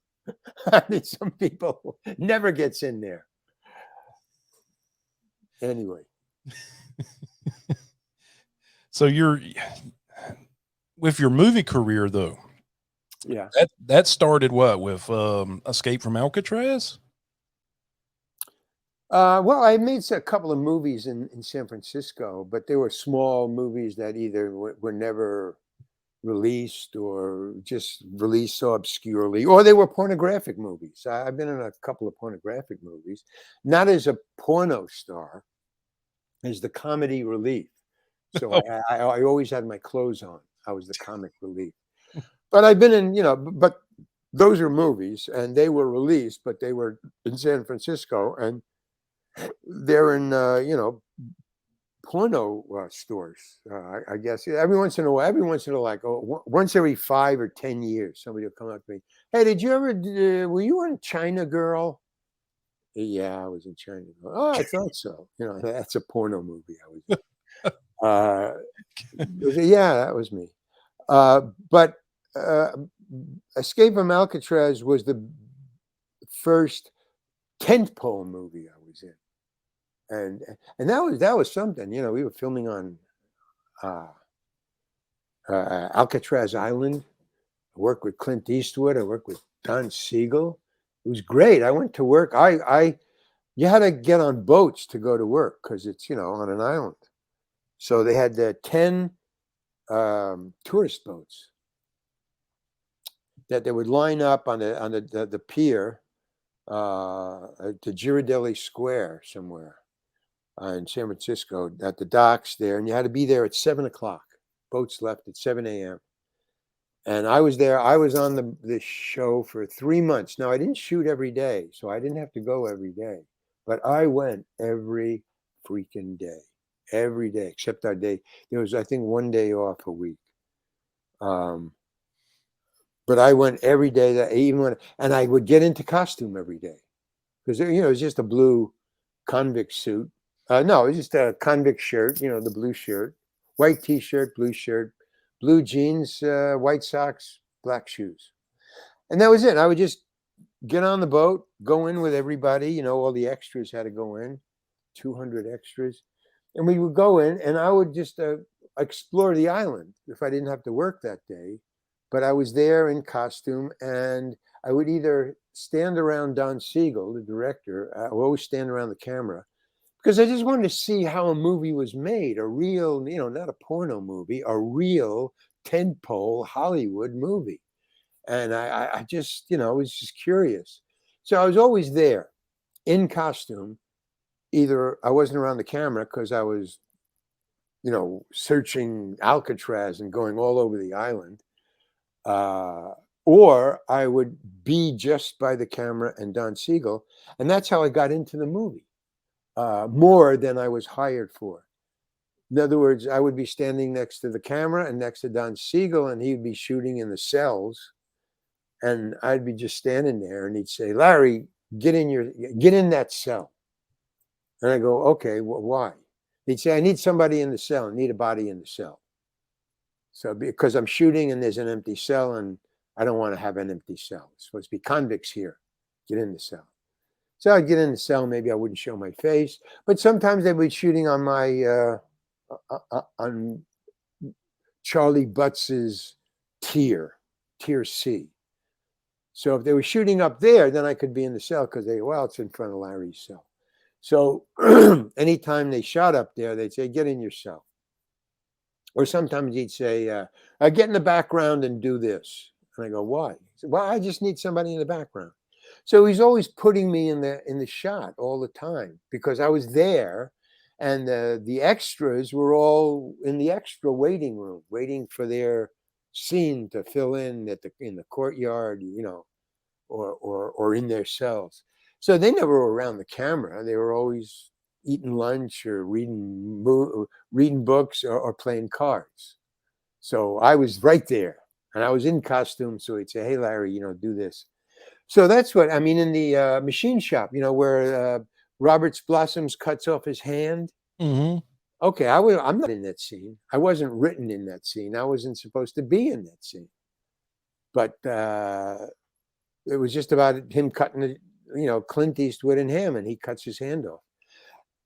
I mean, some people never gets in there. Anyway. So you're with your movie career though. Yeah. That started what with Escape from Alcatraz? Well, I made a couple of movies in San Francisco, but they were small movies that either were never released or just released so obscurely, or they were pornographic movies. I've been in a couple of pornographic movies, not as a porno star, as the comedy relief. So I always had my clothes on. I was the comic relief. But I've been in, but those are movies and they were released, but they were in San Francisco and they're in, porno stores. I guess every once in a while, like once every 5 or 10 years, somebody will come up to me. Hey, were you on China Girl? Yeah, I was in China Girl. Oh, I thought so. That's a porno movie. I was yeah, that was me. But Escape from Alcatraz was the first tentpole movie I was in. And that was something. We were filming on Alcatraz Island. I worked with Clint Eastwood. I worked with Don Siegel. It was great. I went to work. You had to get on boats to go to work because it's on an island. So they had 10 tourist boats that they would line up on the pier to Ghirardelli Square somewhere. In San Francisco at the docks there, and you had to be there at 7 o'clock. Boats left at 7 a.m. And I was there. I was on the show for 3 months. Now, I didn't shoot every day, so I didn't have to go every day. But I went every freaking day. Every day, except our day. There was, I think, one day off a week. But I went every day, and I would get into costume every day. Because, it was just a blue convict suit. No, it was just a convict shirt, the blue shirt, white T-shirt, blue jeans, white socks, black shoes. And that was it. I would just get on the boat, go in with everybody. All the extras had to go in, 200 extras. And we would go in and I would just explore the island if I didn't have to work that day. But I was there in costume and I would either stand around Don Siegel, the director. I would always stand around the camera. Because I just wanted to see how a movie was made, a real, not a porno movie, a real tentpole Hollywood movie. And I just, was just curious. So I was always there in costume. Either I wasn't around the camera because I was, searching Alcatraz and going all over the island. Or I would be just by the camera and Don Siegel. And that's how I got into the movie. More than I was hired for. In other words, I would be standing next to the camera and next to Don Siegel, and he'd be shooting in the cells, and I'd be just standing there, and he'd say, "Larry, get in that cell." And I go, "Okay, why?" He'd say, "I need somebody in the cell. I need a body in the cell." So because I'm shooting and there's an empty cell, and I don't want to have an empty cell. It's supposed to be convicts here. Get in the cell. So I'd get in the cell. Maybe I wouldn't show my face, but sometimes they would be shooting on my on Charley Butts's tier C. So if they were shooting up there, then I could be in the cell because it's in front of Larry's cell. So anytime they shot up there, they'd say, get in your cell. Or sometimes he'd say, get in the background and do this. And I go, why? He said, well, I just need somebody in the background. So he's always putting me in the shot all the time because I was there, and the extras were all in the extra waiting room, waiting for their scene to fill in in the courtyard, or in their cells. So they never were around the camera. They were always eating lunch or reading books or playing cards. So I was right there, and I was in costume. So he'd say, hey, Larry, do this. So that's what I mean in the machine shop, where Roberts Blossoms cuts off his hand. Mm-hmm. Okay, I'm not in that scene. I wasn't written in that scene. I wasn't supposed to be in that scene. But it was just about him cutting, Clint Eastwood and him, and he cuts his hand off.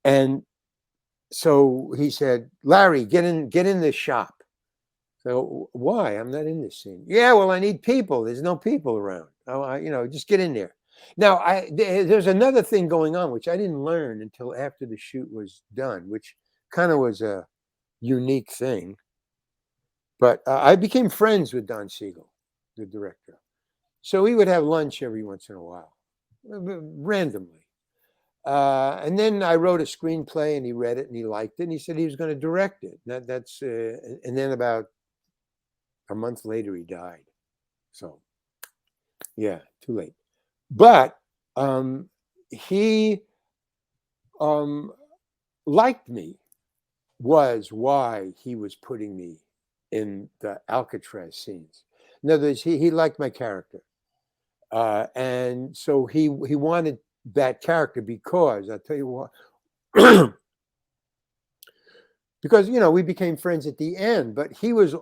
And so he said, Larry, get in the shop. So why? I'm not in this scene. Yeah, well, I need people. There's no people around. Just get in there. Now, there's another thing going on, which I didn't learn until after the shoot was done, which kind of was a unique thing. But I became friends with Don Siegel, the director. So we would have lunch every once in a while, randomly. And then I wrote a screenplay, and he read it, and he liked it, and he said he was going to direct it. And then about a month later, he died. So, yeah, too late. But he liked me, was why he was putting me in the Alcatraz scenes. In other words, he liked my character. And so he wanted that character because, I'll tell you what, because, we became friends at the end, but he was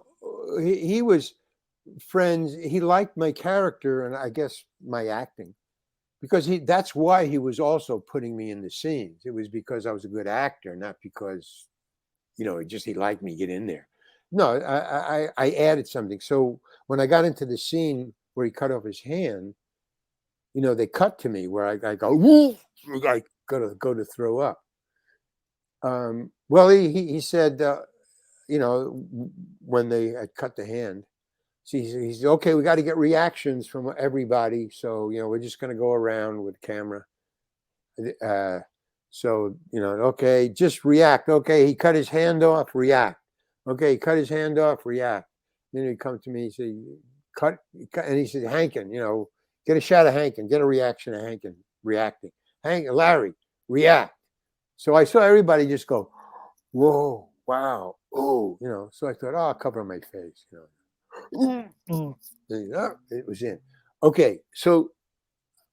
friends. He liked my character and I guess my acting because that's why he was also putting me in the scenes. It was because I was a good actor, not because, he liked me, get in there. No, I added something. So when I got into the scene where he cut off his hand, they cut to me where I go, woo, I go to throw up. Well, he said, when they had cut the hand, he said, okay, we got to get reactions from everybody. So, we're just going to go around with camera. So, okay, just react. Okay, he cut his hand off, react. Okay, he cut his hand off, react. Then he'd come to me and say, cut. And he said, Hankin, get a shot of Hankin, get a reaction of Hankin reacting. Larry, react. So I saw everybody just go, whoa, wow, oh, So I thought, I'll cover my face. It was in. Okay, so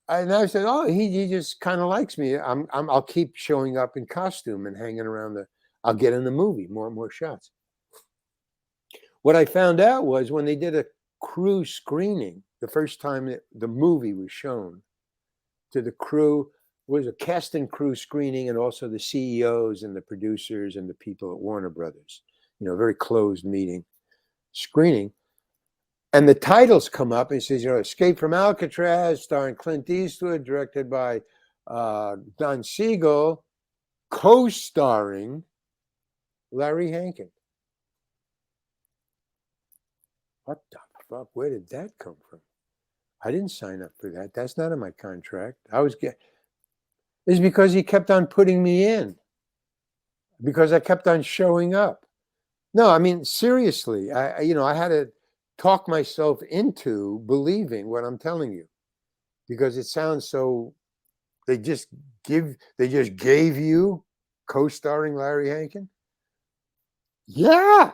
and I said, he just kind of likes me. I'll keep showing up in costume and hanging around I'll get in the movie, more and more shots. What I found out was when they did a crew screening, the first time that the movie was shown to the crew, was a cast and crew screening, and also the CEOs and the producers and the people at Warner Brothers, very closed meeting screening. And the titles come up and it says, Escape from Alcatraz, starring Clint Eastwood, directed by Don Siegel, co-starring Larry Hankin. What the fuck? Where did that come from? I didn't sign up for that. That's not in my contract. It's because he kept on putting me in. Because I kept on showing up. No, I mean, seriously, I had to talk myself into believing what I'm telling you, because it sounds so. They just gave you co-starring Larry Hankin. Yeah,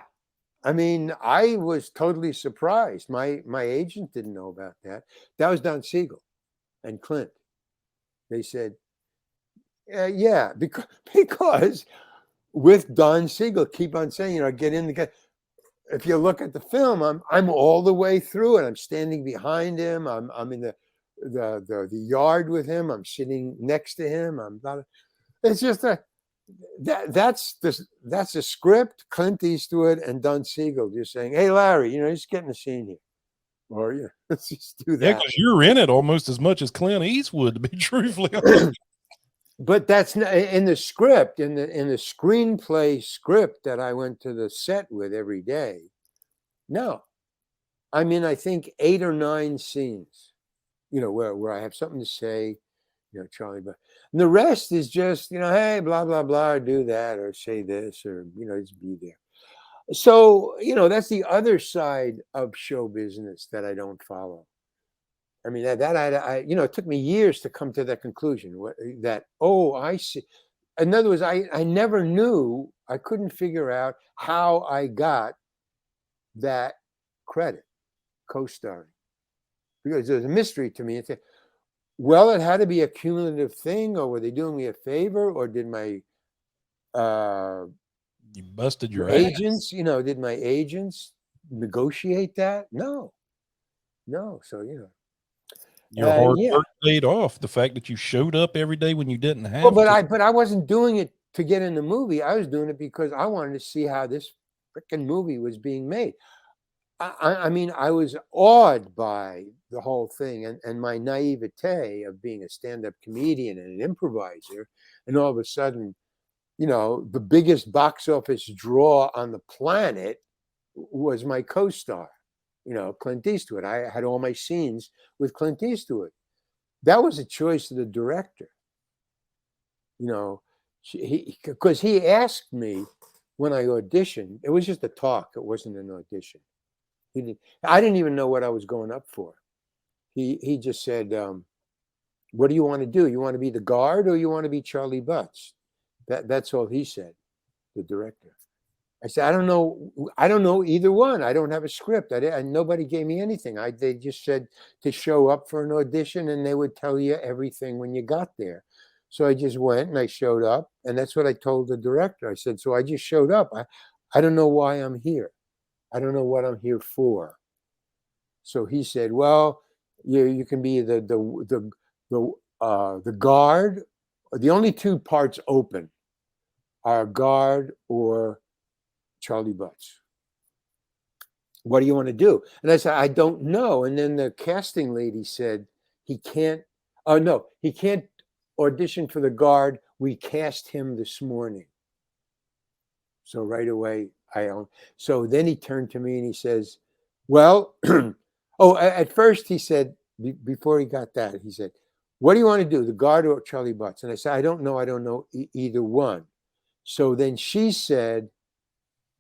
I mean, I was totally surprised. My agent didn't know about that. That was Don Siegel and Clint. They said, yeah, because with Don Siegel, keep on saying, get in the. If you look at the film, I'm all the way through it. I'm standing behind him. I'm in the the yard with him. I'm sitting next to him. I'm not. It's just that's a script. Clint Eastwood and Don Siegel just saying, "Hey, Larry, just getting a scene here," or let's just do Yeah, that. because you're in it almost as much as Clint Eastwood, to be truthfully honest. But that's not in the script, in the screenplay script that I went to the set with every day. No, I mean, I think 8 or 9 scenes, where I have something to say, Charlie, but the rest is just, hey, blah, blah, blah, do that or say this or, just be there. So, that's the other side of show business that I don't follow. I mean, it took me years to come to that conclusion I see. In other words, I never knew, I couldn't figure out how I got that credit, co-starring, because there's a mystery to me. Well, it had to be a cumulative thing, or were they doing me a favor, or did my You busted your agents, ass. Did my agents negotiate that? No. So, Your hard yeah. work paid off. The fact that you showed up every day when you didn't have Well, to. but I wasn't doing it to get in the movie. I was doing it because I wanted to see how this freaking movie was being made. I mean, I was awed by the whole thing and my naivete of being a stand-up comedian and an improviser. And all of a sudden, the biggest box office draw on the planet was my co-star, Clint Eastwood. I had all my scenes with Clint Eastwood. That was a choice of the director, because he asked me when I auditioned. It was just a talk. It wasn't an audition. I didn't even know what I was going up for. He just said, what do you want to do? You want to be the guard or you want to be Charley Butts? That's all he said, the director. I said, I don't know either one. I don't have a script. And nobody gave me anything. They just said to show up for an audition and they would tell you everything when you got there. So I just went and I showed up, and that's what I told the director. I said, so I just showed up. I don't know why I'm here. I don't know what I'm here for. So he said, well, you can be the guard. The only 2 parts open are guard or Charley Butts. What do you want to do? And I said, I don't know. And then the casting lady said, he can't audition for the guard. We cast him this morning. So right away, so then he turned to me and he says, well, at first he said, before he got that, he said, what do you want to do, the guard or Charley Butts? And I said, I don't know either one. So then she said,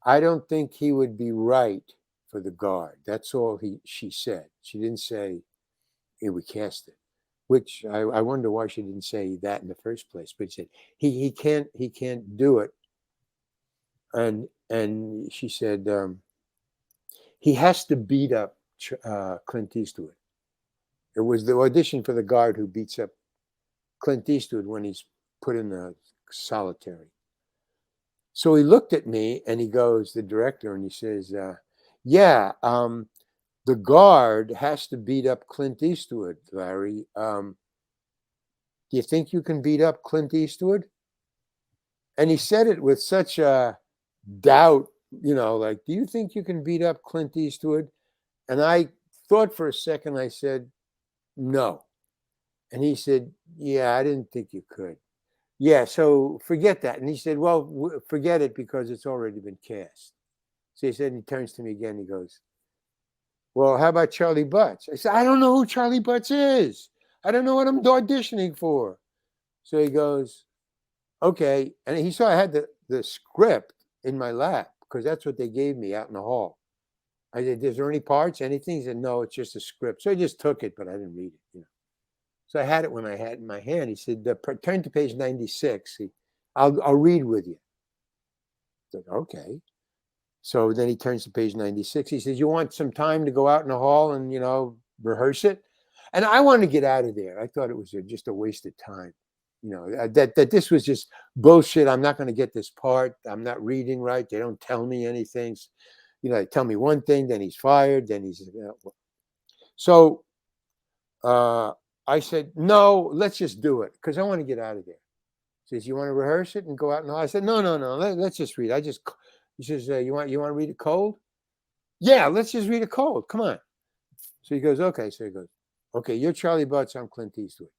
I don't think he would be right for the guard. That's all she said. She didn't say, hey, we cast it, which I wonder why she didn't say that in the first place. But she said, he can't do it. And she said, he has to beat up Clint Eastwood. It was the audition for the guard who beats up Clint Eastwood when he's put in the solitary. So he looked at me and he goes, the director, and he says, the guard has to beat up Clint Eastwood, Larry. Do you think you can beat up Clint Eastwood? And he said it with such a doubt, like, do you think you can beat up Clint Eastwood? And I thought for a second, I said, no. And he said, yeah, I didn't think you could. Yeah, so forget that. And he said, well, forget it because it's already been cast. So he said, and he turns to me again, he goes, well, how about Charley Butts? I said, I don't know who Charley Butts is. I don't know what I'm auditioning for. So he goes, okay. And he saw I had the script in my lap because that's what they gave me out in the hall. I said, is there any parts, anything? He said, no, it's just a script. So I just took it, but I didn't read it. So I had it when I had it in my hand. He said, turn to page 96. I'll read with you. I said, okay. So then he turns to page 96. He says, you want some time to go out in the hall and, rehearse it? And I wanted to get out of there. I thought it was just a waste of time. That this was just bullshit. I'm not going to get this part. I'm not reading right. They don't tell me anything. They tell me one thing, then he's fired, then he's. So I said, no, let's just do it because I want to get out of there. He says, you want to rehearse it and go out? No, I said, no. Let's just read. He says, you want to read it cold? Yeah, let's just read it cold. Come on. So he goes, okay. So he goes, okay, you're Charley Butts. I'm Clint Eastwood.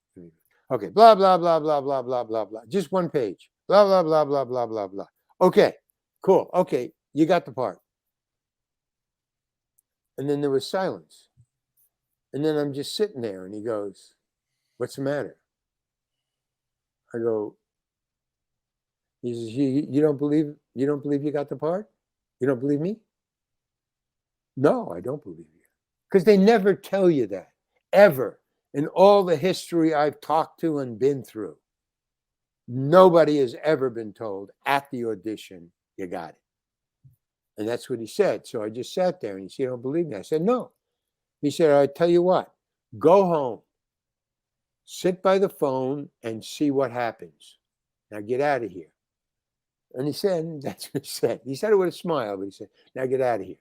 Okay, blah, blah, blah, blah, blah, blah, blah, blah. Just one page. Blah, blah, blah, blah, blah, blah, blah. Okay, cool. Okay, you got the part. And then there was silence. And then I'm just sitting there and he goes, what's the matter? I go, he says, you don't believe you got the part? You don't believe me? No, I don't believe you. Because they never tell you that, ever. In all the history I've talked to and been through, nobody has ever been told at the audition, you got it. And that's what he said. So I just sat there and he said, you don't believe me? I said, no. He said, I tell you what, go home, sit by the phone and see what happens. Now get out of here. And he said, that's what he said. He said it with a smile, but he said, now get out of here.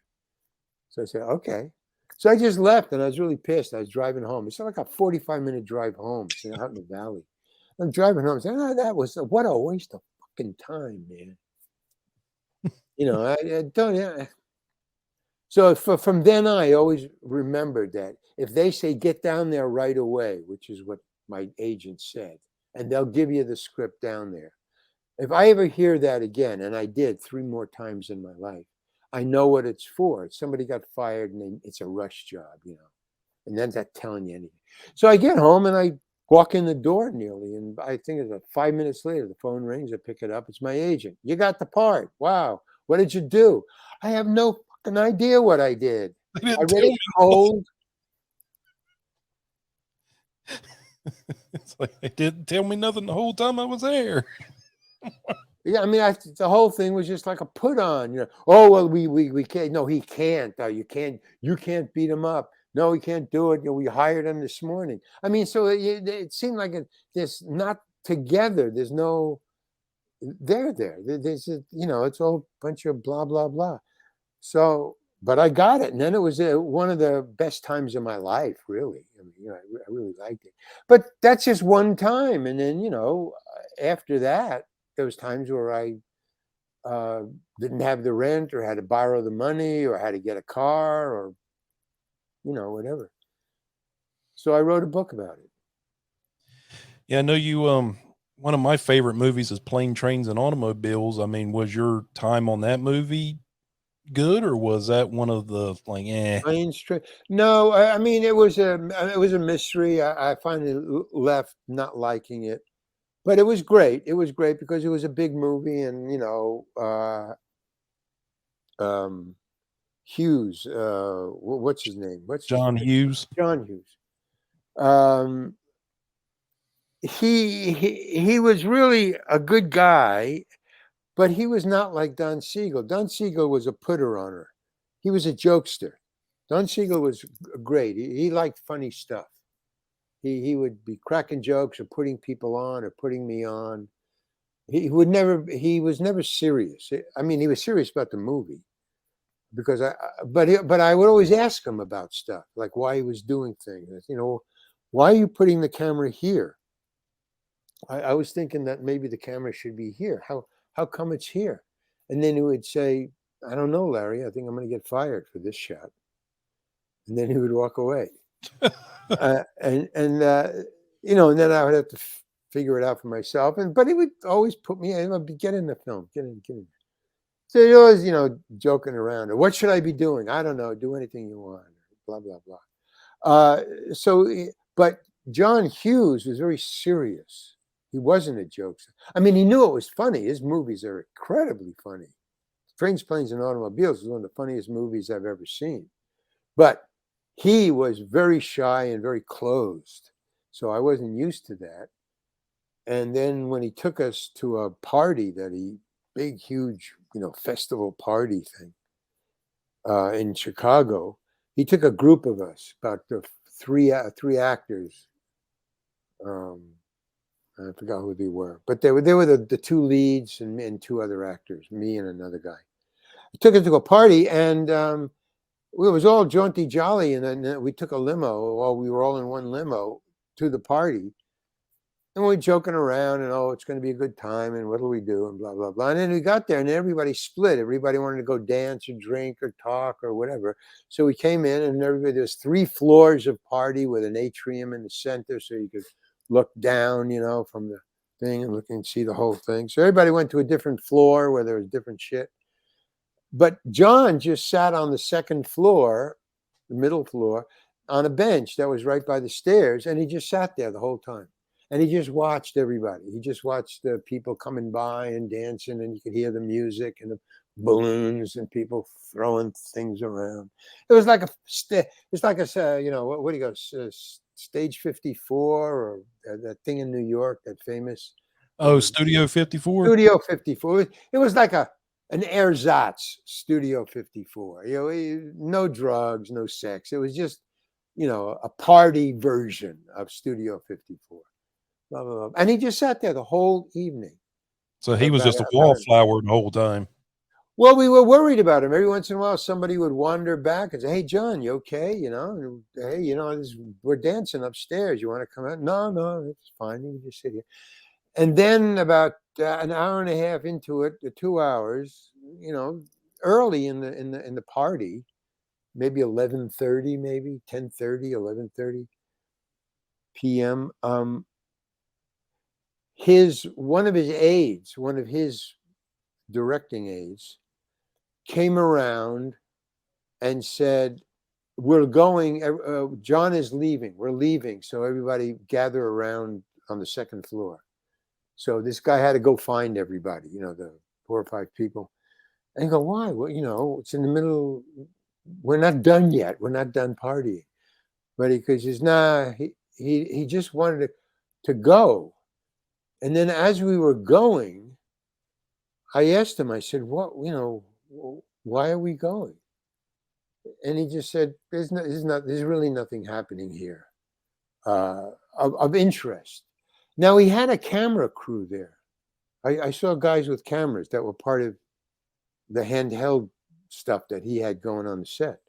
So I said, okay. So I just left and I was really pissed. I was driving home. It's like a 45-minute drive home. It's out in the valley. I'm driving home. I said, what a waste of fucking time, man. I don't. Yeah. So from then on, I always remembered that if they say get down there right away, which is what my agent said, and they'll give you the script down there. If I ever hear that again, and I did 3 more times in my life, I know what it's for. Somebody got fired and it's a rush job, and then that's telling you anything. So I get home and I walk in the door nearly, and I think it's 5 minutes later, the phone rings, I pick it up. It's my agent. You got the part. Wow. What did you do? I have no fucking idea what I did. I read it cold. It's like they didn't tell me nothing the whole time I was there. Yeah, I mean, the whole thing was just like a put on. Oh well, we can't. No, he can't. You can't beat him up. No, he can't do it. We hired him this morning. I mean, so it seemed like there's not together. There's no. They're there. There's it's all a bunch of blah blah blah. So, but I got it, and then it was one of the best times of my life. Really, I mean, I really liked it. But that's just one time, and then after that, there was times where I didn't have the rent, or had to borrow the money, or had to get a car, or whatever. So I wrote a book about it. Yeah, I know you. One of my favorite movies is Plane, Trains, and Automobiles. I mean, was your time on that movie good, or was that one of the Planes, no, I mean it was a mystery. I finally left not liking it, but it was great. It was great because it was a big movie, and Hughes, what's his name? John Hughes? John Hughes. He was really a good guy, but he was not like Don Siegel. Don Siegel was a putter-oner. He was a jokester. Don Siegel was great. He liked funny stuff. He would be cracking jokes or putting people on or putting me on. He was never serious. I mean, he was serious about the movie because but I would always ask him about stuff, like why he was doing things. Why are you putting the camera here? I was thinking that maybe the camera should be here. How come it's here? And then he would say, I don't know, Larry, I think I'm going to get fired for this shot. And then he would walk away. And then I would have to figure it out for myself. But he would always put me in, get in the film, get in. So he always, joking around. Or what should I be doing? I don't know. Do anything you want. Blah, blah, blah. But John Hughes was very serious. He wasn't a jokester. I mean, he knew it was funny. His movies are incredibly funny. Trains, Planes, and Automobiles is one of the funniest movies I've ever seen. But he was very shy and very closed. So I wasn't used to that. And then when he took us to a party big, huge, festival party thing in Chicago, he took a group of us, about the three actors. I forgot who they were, but they were the 2 leads and 2 other actors, me and another guy. He took us to a party, and it was all jaunty jolly, and then we took a limo. Well, we were all in one limo to the party. And we're joking around and, oh, it's going to be a good time. And what'll we do? And blah, blah, blah. And then we got there and everybody split. Everybody wanted to go dance or drink or talk or whatever. So we came in and there's 3 floors of party with an atrium in the center. So you could look down, from the thing and look and see the whole thing. So everybody went to a different floor where there was different shit. But John just sat on the second floor, the middle floor, on a bench that was right by the stairs. And he just sat there the whole time. And he just watched everybody. He just watched the people coming by and dancing, and you could hear the music and the balloons and people throwing things around. It was like what do you go, Stage 54 or that thing in New York, that famous. Studio 54? Studio 54. It was like an ersatz Studio 54. No drugs, no sex. It was just, a party version of Studio 54. Blah, blah, blah. And he just sat there the whole evening. So he was just a wallflower the whole time. Well, we were worried about him. Every once in a while, somebody would wander back and say, "Hey, John, you okay? Hey, we're dancing upstairs. You want to come out?" No, it's fine. You can just sit here. And then about an hour and a half into it, 2 hours, early in the party, maybe 11:30, maybe 10:30, 11:30 p.m. One of his directing aides came around and said, "We're going, John is leaving, we're leaving, so everybody gather around on the second floor." So this guy had to go find everybody, the 4 or 5 people. And he go, "Why? Well, it's in the middle, we're not done yet, we're not done partying." But he says, nah, he just wanted to go. And then as we were going, I asked him, I said, "What, why are we going?" And he just said, there's really nothing happening here of interest. Now, he had a camera crew there. I saw guys with cameras that were part of the handheld stuff that he had going on the set.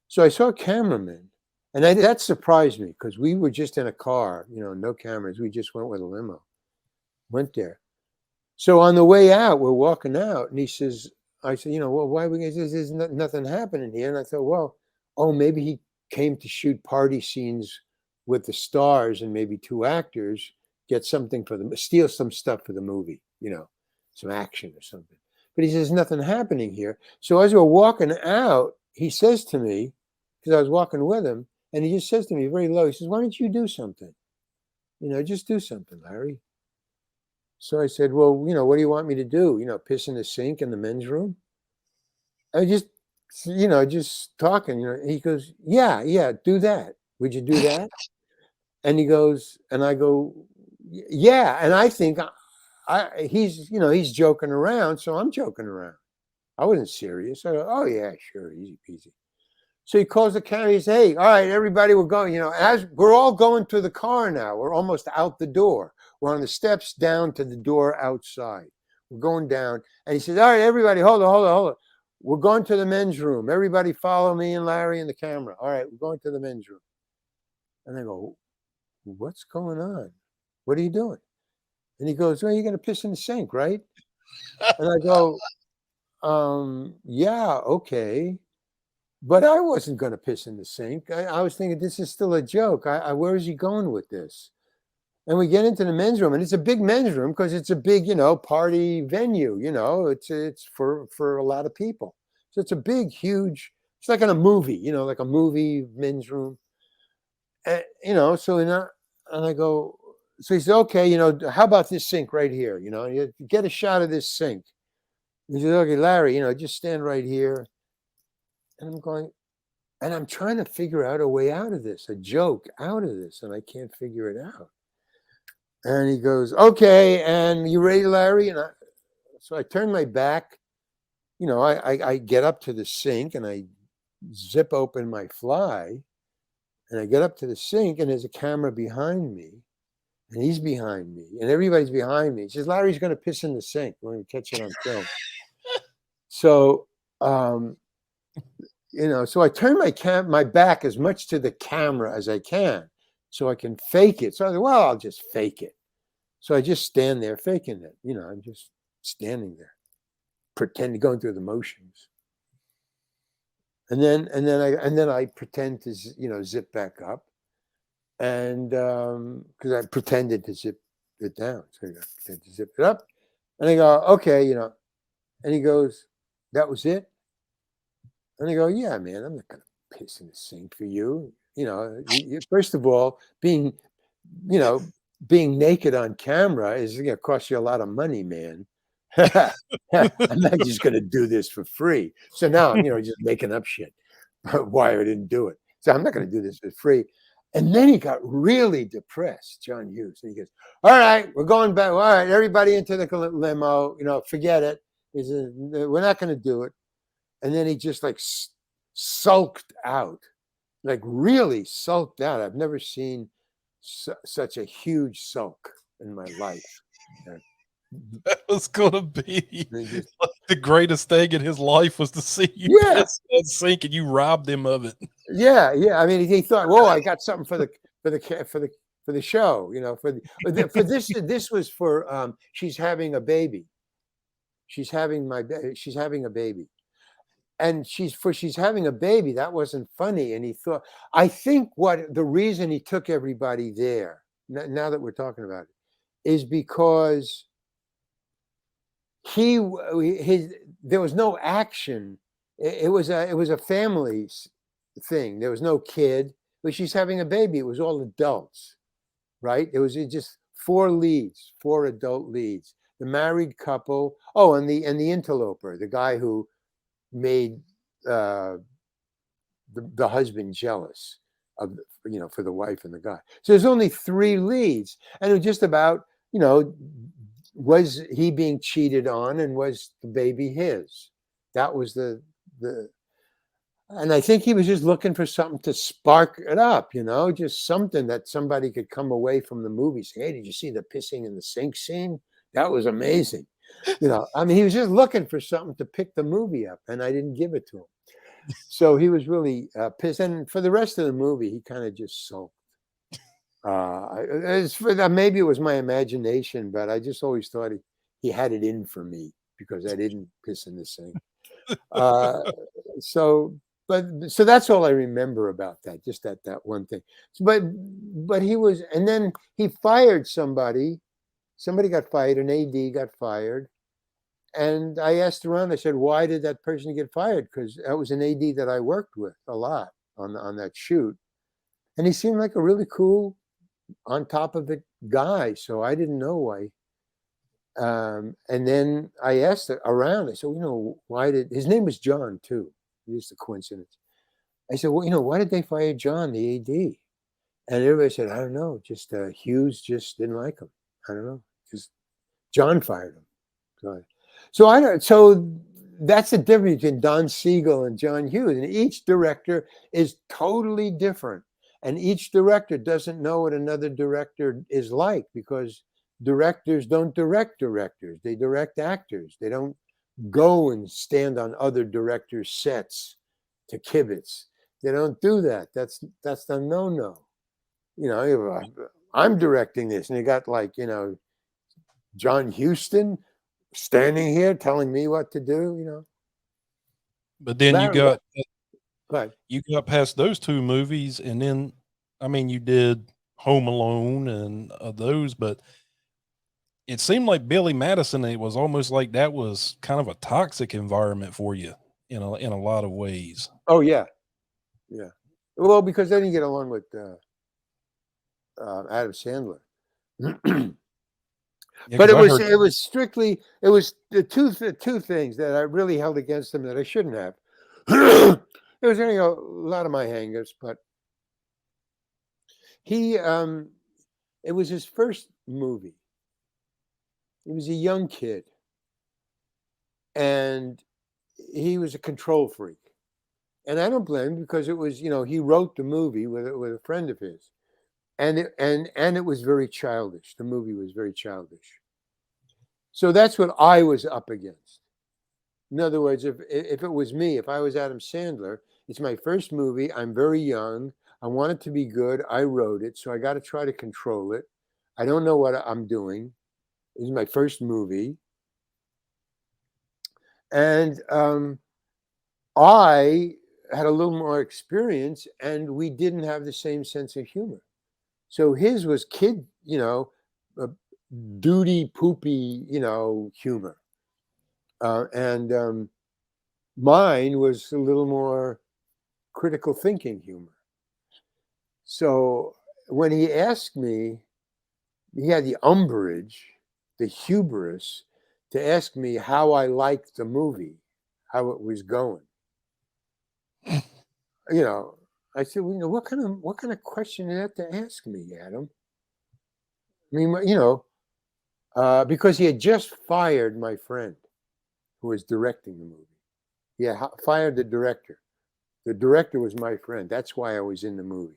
So I saw a cameraman, and that surprised me because we were just in a car, no cameras. We just went with a limo. Went there. So on the way out, we're walking out, and I said, well, why are we going to, there's nothing happening here. And I thought, maybe he came to shoot party scenes with the stars and maybe 2 actors, get something for them, steal some stuff for the movie, some action or something. But he says, there's nothing happening here. So as we're walking out, he says to me, because I was walking with him, and he just says to me very low, he says, "Why don't you do something? Just do something, Larry." So I said, "Well, what do you want me to do? Piss in the sink in the men's room?" I just, just talking, He goes, yeah, do that. Would you do that? And he goes, and I go, yeah. And I think he's joking around. So I'm joking around. I wasn't serious. I go, "Oh yeah, sure. Easy peasy." So he calls the camera. He says, "Hey, all right, everybody, we're going, as we're all going to the car now. We're almost out the door. We're on the steps down to the door outside. We're going down." And he says, "All right, everybody, hold on. We're going to the men's room. Everybody follow me and Larry and the camera. All right, we're going to the men's room." And I go, "What's going on? What are you doing?" And he goes, "Well, you're going to piss in the sink, right?" And I go, "Yeah, okay." But I wasn't going to piss in the sink. I was thinking, this is still a joke. Where is he going with this? And we get into the men's room, and it's a big men's room because it's a big, party venue. It's for a lot of people. So it's a big, huge. It's like in a movie, like a movie men's room. And, so and I go. So he said, "Okay, how about this sink right here? You get a shot of this sink." He said, "Okay, Larry, just stand right here." And I'm going, and I'm trying to figure out a way out of this, a joke out of this, and I can't figure it out. And he goes, "Okay, and you ready, Larry?" So I turn my back, I get up to the sink and I zip open my fly, and I get up to the sink, and there's a camera behind me, and he's behind me, and everybody's behind me. He says, "Larry's going to piss in the sink. We're going to catch it on film." So, so I turn my back as much to the camera as I can, so I can fake it. So I said, well, I'll just fake it. So I just stand there faking it. I'm just standing there, pretending, going through the motions. And then I pretend to zip back up, and because I pretended to zip it down, so I pretend to zip it up, and I go, okay, and he goes, that was it, and I go, yeah, man, I'm not gonna piss in the sink for you. First of all, being naked on camera is going to cost you a lot of money, man. I'm not just going to do this for free. So now I'm, just making up shit why I didn't do it. So I'm not going to do this for free. And then he got really depressed, John Hughes. And he goes, all right, we're going back. All right, everybody into the limo. Forget it. He said, we're not going to do it. And then he just like sulked out, like really sulked out. I've never seen such a huge sulk in my life. That was gonna be the greatest thing in his life, was to see you piss in that sink, and you robbed him of it. Yeah. I mean, he thought, "Whoa, I got something for the show." For this. This was for she's having a baby. She's having a baby, and she's having a baby. That wasn't funny, and he thought. I think the reason he took everybody there, now that we're talking about it, is because there was no action. It was a family thing. There was no kid, but she's having a baby. It was all adults, right? It was just four adult leads. The married couple. Oh, and the interloper, the guy who made the husband jealous of for the wife and the guy. So there's only three leads, and it was just about was he being cheated on, and was the baby his? That was the and I think he was just looking for something to spark it up, just something that somebody could come away from the movie saying, hey, did you see the pissing in the sink scene? That was amazing. I mean, he was just looking for something to pick the movie up, and I didn't give it to him. So he was really pissed. And for the rest of the movie, he kind of just sulked. Maybe it was my imagination, but I just always thought he had it in for me because I didn't piss in the sink. So that's all I remember about that, just that one thing. But he was, and then he fired somebody. Somebody got fired, an AD got fired. And I asked around, I said, why did that person get fired? Because that was an AD that I worked with a lot on that shoot. And he seemed like a really cool, on top of it guy. So I didn't know why. And then I asked around, I said, why did, his name was John too. Just a coincidence. I said, well, why did they fire John, the AD? And everybody said, I don't know. Just Hughes just didn't like him. I don't know. Just John fired him. So that's the difference between Don Siegel and John Hughes. And each director is totally different. And each director doesn't know what another director is like, because directors don't direct directors. They direct actors. They don't go and stand on other directors' sets to kibitz. They don't do that. That's the no-no. I'm directing this, and you got John Huston standing here telling me what to do. But then you got past those two movies, and then I mean, you did Home Alone and those, but it seemed like Billy Madison, it was almost like that was kind of a toxic environment for you in a lot of ways. Oh yeah. Well, because they didn't get along with Adam Sandler. But it was strictly, it was the two things that I really held against him that I shouldn't have. It was a lot of my hang-ups, but it was his first movie. He was a young kid, and he was a control freak. And I don't blame him, because it was, he wrote the movie with a friend of his, and it was very childish. The movie was very childish. So that's what I was up against. In other words, if it was me, if I was Adam Sandler, it's my first movie. I'm very young. I want it to be good. I wrote it, so I got to try to control it. I don't know what I'm doing. This is my first movie. And I had a little more experience, and we didn't have the same sense of humor. So his was kid, duty, poopy, humor. And mine was a little more critical thinking humor. So when he asked me, he had the umbrage, the hubris, to ask me how I liked the movie, how it was going. I said, well, what kind of question is that to ask me, Adam? I mean, because he had just fired my friend who was directing the movie. He had fired the director. The director was my friend. That's why I was in the movie.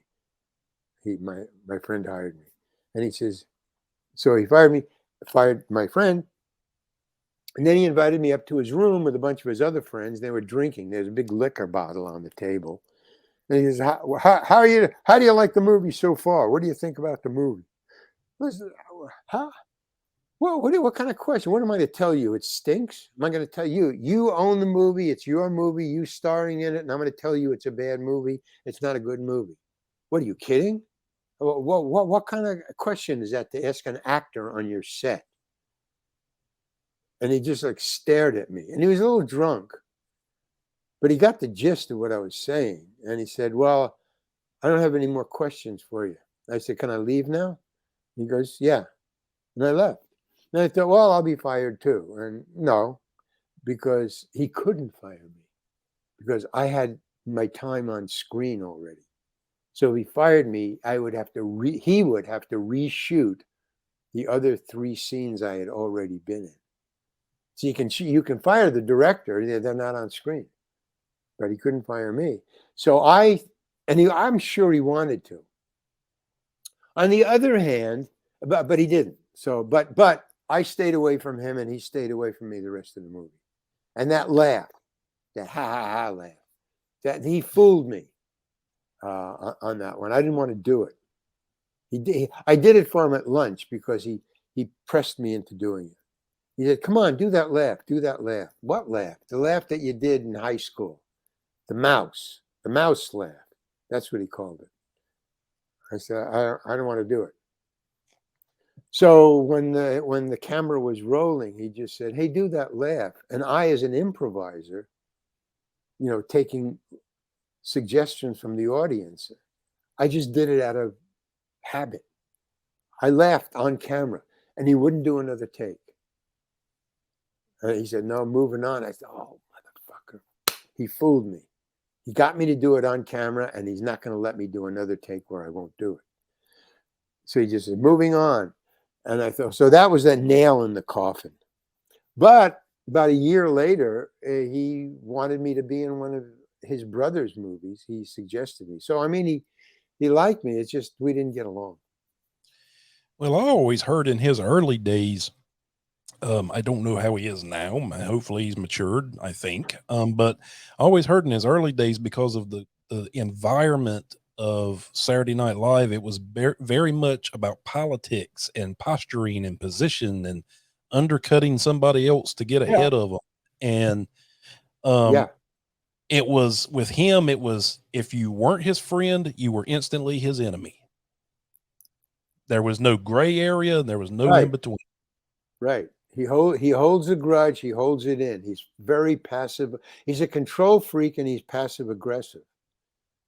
My friend hired me, and he says, so he fired my friend, and then he invited me up to his room with a bunch of his other friends. They were drinking. There's a big liquor bottle on the table, and he says, how do you like the movie so far? What do you think about the movie? Listen, how? Well, what kind of question? What am I to tell you? It stinks? Am I going to tell you? You own the movie. It's your movie. You starring in it. And I'm going to tell you it's a bad movie. It's not a good movie. What, are you kidding? What kind of question is that to ask an actor on your set? And he just stared at me. And he was a little drunk. But he got the gist of what I was saying. And he said, well, I don't have any more questions for you. I said, can I leave now? He goes, yeah. And I left. And I thought, well, I'll be fired too. And no, because he couldn't fire me because I had my time on screen already. So if he fired me, he would have to reshoot the other 3 scenes I had already been in. So you can fire the director; they're not on screen, but he couldn't fire me. So I'm sure he wanted to. On the other hand, but he didn't. So, but I stayed away from him, and he stayed away from me the rest of the movie. And that laugh, that ha ha ha laugh, that he fooled me on that one. I didn't want to do it. I did it for him at lunch because he pressed me into doing it. He said, "Come on, do that laugh. Do that laugh." What laugh? The laugh that you did in high school. The mouse laugh. That's what he called it. I said, I don't want to do it. So when the camera was rolling, he just said, "Hey, do that laugh." And I, as an improviser, taking suggestions from the audience, I just did it out of habit. I laughed on camera, and he wouldn't do another take. He said, "No, moving on." I said, "Oh, motherfucker." He fooled me. He got me to do it on camera, and he's not going to let me do another take where I won't do it. So he just said, "Moving on." And I thought, so that was a nail in the coffin. But about a year later, he wanted me to be in one of his brother's movies. He suggested me. So, I mean, he liked me. It's just we didn't get along. Well, I always heard in his early days, I don't know how he is now. Hopefully he's matured, I think. But I always heard in his early days, because of the environment of Saturday Night Live, it was very much about politics and posturing and position and undercutting somebody else to get ahead of them. And it was with him, it was, if you weren't his friend, you were instantly his enemy. There was no gray area. There was no in between. Right. He holds a grudge. He holds it in. He's very passive. He's a control freak, and he's passive aggressive.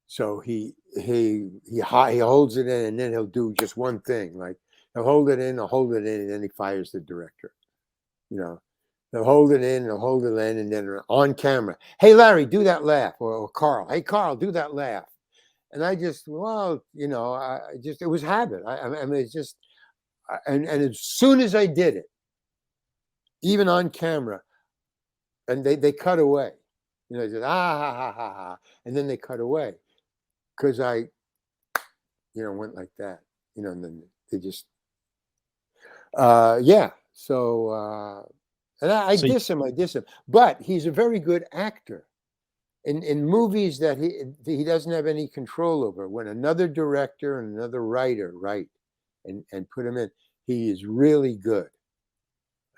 So he holds it in, and then he'll do just one thing. Like he'll hold it in, and then he fires the director. He'll hold it in, and then on camera, "Hey, Larry, do that laugh," or Carl, "Hey, Carl, do that laugh." And I just, it was habit. I mean, it's just, and as soon as I did it, even on camera, and they cut away. They said, "Ah, ha, ha, ha, ha," and then they cut away because I, went like that. And then they just, yeah. So, and I diss him, but he's a very good actor, in movies that he doesn't have any control over, when another director and another writer write and put him in, he is really good.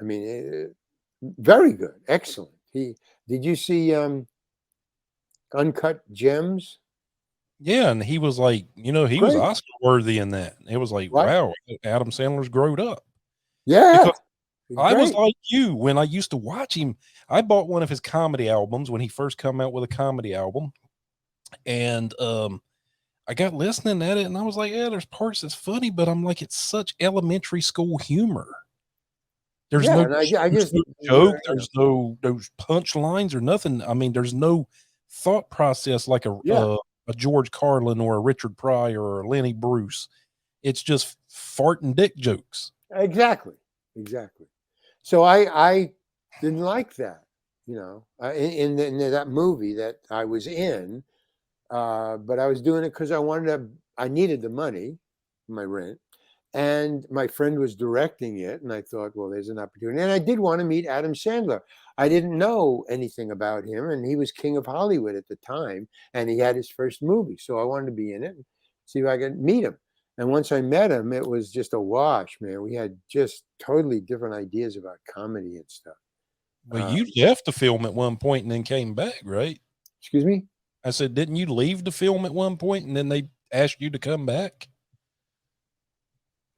I mean, very good, excellent. Did you see Uncut Gems? Yeah, and he was like, he was Great. Oscar worthy in that. It was like, What? wow, Adam Sandler's growed up. Yeah, Because I was great. like you when I used to watch him. I bought one of his comedy albums when he first come out with a comedy album, and I got listening at it, and I was like, yeah, there's parts that's funny, but I'm like, it's such elementary school humor. There's Yeah, no, and I there's just no joke. There's no those punchlines or nothing. I mean, there's no thought process like yeah, a George Carlin or a Richard Pryor or a Lenny Bruce. It's just fart and dick jokes. exactly. So I didn't like that, in that movie that I was in, but I was doing it because I needed the money, my rent, and my friend was directing it, and I thought, well, there's an opportunity, and I did want to meet Adam Sandler. I didn't know anything about him, and he was king of Hollywood at the time, and he had his first movie, so I wanted to be in it and see if I could meet him. And once I met him, it was just a wash, man. We had just totally different ideas about comedy and stuff. Well, you left the film at one point and then came back, right? Excuse me? I said, didn't you leave the film at one point and then they asked you to come back?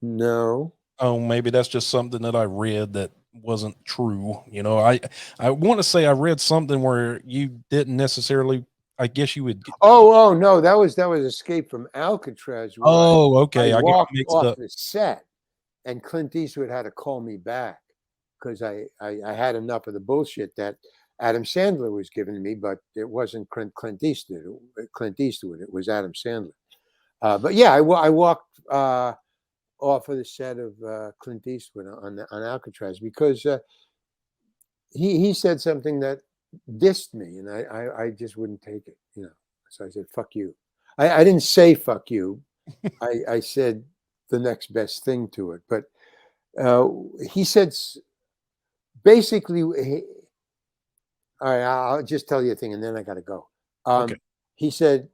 No. Oh, maybe that's just something that I read that wasn't true. I want to say I read something where you didn't necessarily. I guess you would. Oh no, that was Escape from Alcatraz, where Oh, I okay. I got walked mixed off up. the set, and Clint Eastwood had to call me back because I had enough of the bullshit that Adam Sandler was giving me, but it wasn't Clint Eastwood. It was Adam Sandler. But yeah, I walked off of the set of Clint Eastwood on Alcatraz because he said something that dissed me, and I just wouldn't take it, So I said, "Fuck you." I didn't say "fuck you." I said the next best thing to it, but he said basically. All right, I'll just tell you a thing, and then I got to go. Okay. He said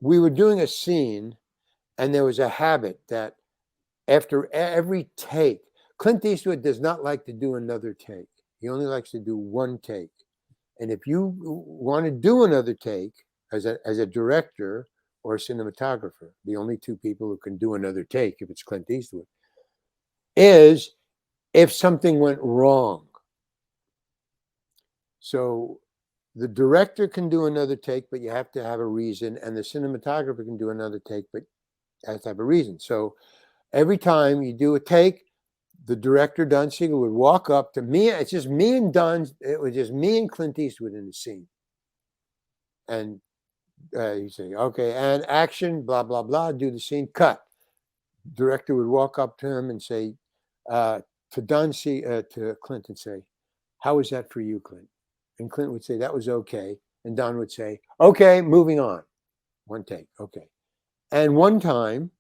we were doing a scene, and there was a habit that after every take, Clint Eastwood does not like to do another take. He only likes to do one take. And if you want to do another take as a director or a cinematographer, the only two people who can do another take, if it's Clint Eastwood, is if something went wrong. So the director can do another take, but you have to have a reason, and the cinematographer can do another take, but has to have a reason. So every time you do a take, the director, Don Siegel, would walk up to me. It's just me and Don. It was just me and Clint Eastwood in the scene. And he'd say, okay, and action, blah, blah, blah, do the scene, cut. Director would walk up to him and say, to Clint and say, how was that for you, Clint? And Clint would say, that was okay. And Don would say, okay, moving on. One take, okay. And one time,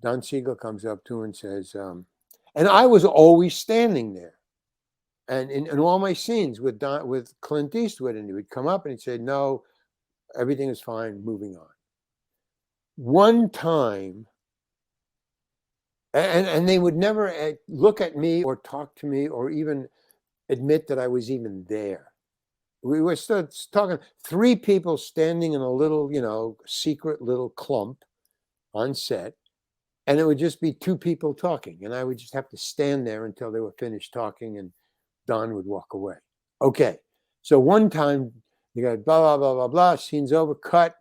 Don Siegel comes up to him and says, and I was always standing there. And in all my scenes with Clint Eastwood, and he would come up and he'd say, no, everything is fine, moving on. One time, and they would never look at me or talk to me or even admit that I was even there. We were still talking, three people standing in a little, secret little clump on set. And it would just be two people talking. And I would just have to stand there until they were finished talking and Don would walk away. Okay. So one time you got blah, blah, blah, blah, blah, scene's over, cut.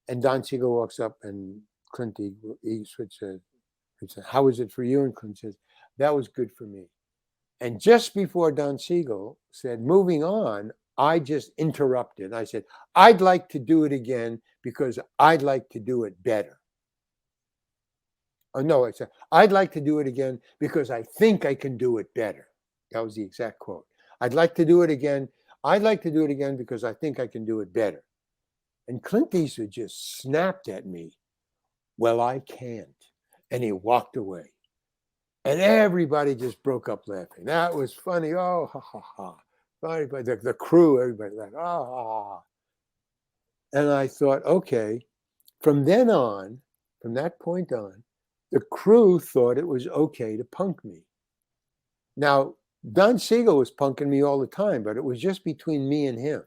And Don Siegel walks up and Clint Eastwood said, how was it for you? And Clint says, that was good for me. And just before Don Siegel said, moving on, I just interrupted. I said, I'd like to do it again because I'd like to do it better. Oh, no, I said, I'd like to do it again because I think I can do it better. That was the exact quote. I'd like to do it again. I'd like to do it again because I think I can do it better. And Clint Eastwood just snapped at me. Well, I can't. And he walked away. And everybody just broke up laughing. That was funny. Oh, ha, ha, ha. Everybody, the crew, everybody like, ah, ha, ha. And I thought, okay, from then on, from that point on, the crew thought it was okay to punk me. Now, Don Siegel was punking me all the time, but it was just between me and him.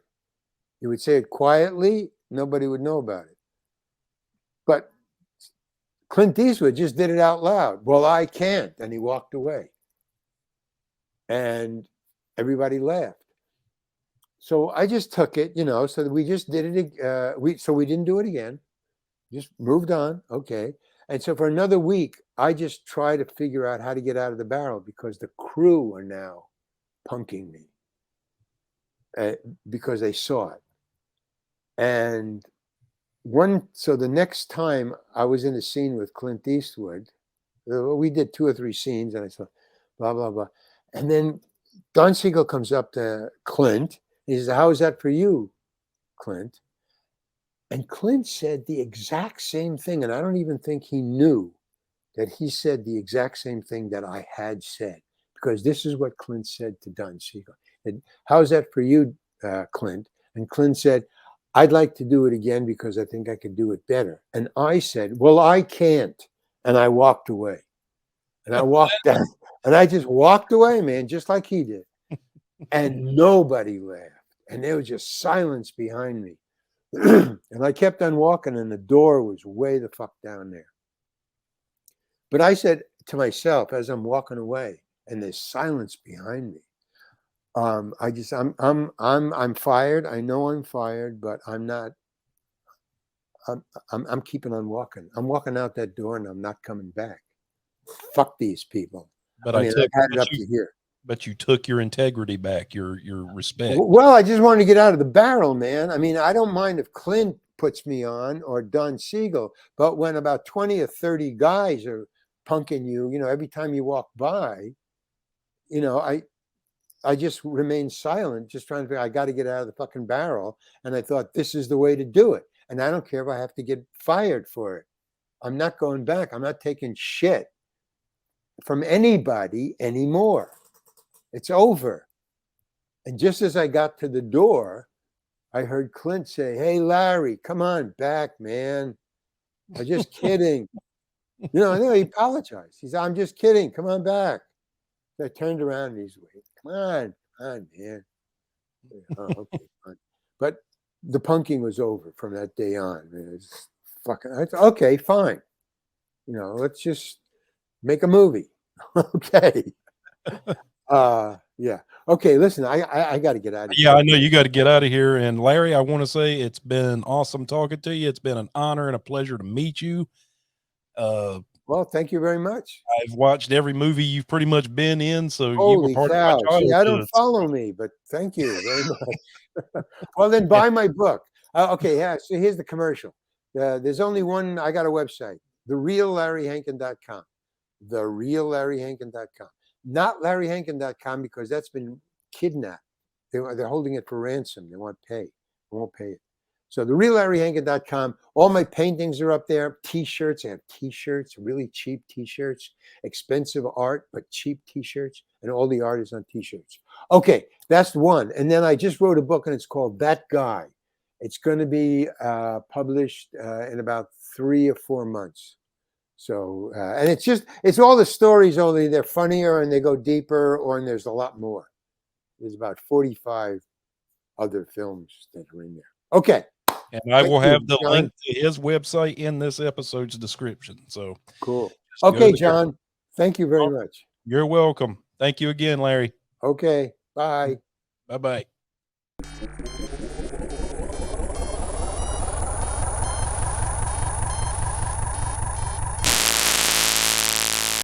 He would say it quietly, nobody would know about it. But Clint Eastwood just did it out loud. Well, I can't. And he walked away. And everybody laughed. So I just took it, so we just did it. So we didn't do it again. Just moved on. Okay. And so for another week, I just tried to figure out how to get out of the barrel because the crew are now punking me because they saw it. And so the next time I was in a scene with Clint Eastwood, we did 2 or 3 scenes, and I saw blah, blah, blah. And then Don Siegel comes up to Clint. He says, "How is that for you, Clint?" And Clint said the exact same thing. And I don't even think he knew that he said the exact same thing that I had said, because this is what Clint said to Don Siegel. And, "How's that for you, Clint?" And Clint said, "I'd like to do it again because I think I could do it better." And I said, "Well, I can't." And I walked away. And I walked down, and I just walked away, man, just like he did. And nobody laughed. And there was just silence behind me. And I kept on walking, and the door was way the fuck down there. But I said to myself as I'm walking away, and there's silence behind me, I'm fired. I know I'm fired, but I'm not. I'm keeping on walking. I'm walking out that door, and I'm not coming back. Fuck these people. But I had it up to here. But you took your integrity back, your respect. Well, I just wanted to get out of the barrel, man. I mean, I don't mind if Clint puts me on or Don Siegel, but when about 20 or 30 guys are punking you, every time you walk by, I just remained silent, just trying to figure, I got to get out of the fucking barrel. And I thought, this is the way to do it. And I don't care if I have to get fired for it. I'm not going back. I'm not taking shit from anybody anymore. It's over. And just as I got to the door, I heard Clint say, "Hey, Larry, come on back, man. I'm just kidding." No, he apologized. He said, "I'm just kidding. Come on back." So I turned around and he's waiting. Come on, man. Oh, okay, fine. But the punking was over from that day on. It's fucking, okay, fine. Let's just make a movie. Okay. Yeah. Okay, listen, I got to get out of here. Yeah, I know you got to get out of here. And Larry, I want to say it's been awesome talking to you. It's been an honor and a pleasure to meet you. Well, thank you very much. I've watched every movie you've pretty much been in, so Holy you were part cow. of my childhood. See, I don't follow me, but thank you very much. Well, then buy my book. Okay, yeah. So here's the commercial. There's only one. I got a website, thereallarryhankin.com. Thereallarryhankin.com. Not larryhankin.com because that's been kidnapped. They're holding it for ransom. They won't pay. They won't pay it. So thereallarryhankin.com. All my paintings are up there. T-shirts. I have T-shirts, really cheap T-shirts, expensive art, but cheap T-shirts. And all the art is on T-shirts. Okay, that's one. And then I just wrote a book, and it's called That Guy. It's going to be published in about 3 or 4 months. So, and it's all the stories, only they're funnier and they go deeper, and there's a lot more. There's about 45 other films that are in there. Okay. And I will have the link to his website in this episode's description. So cool. Okay, John. Thank you very much. You're welcome. Thank you again, Larry. Okay. Bye. Bye-bye.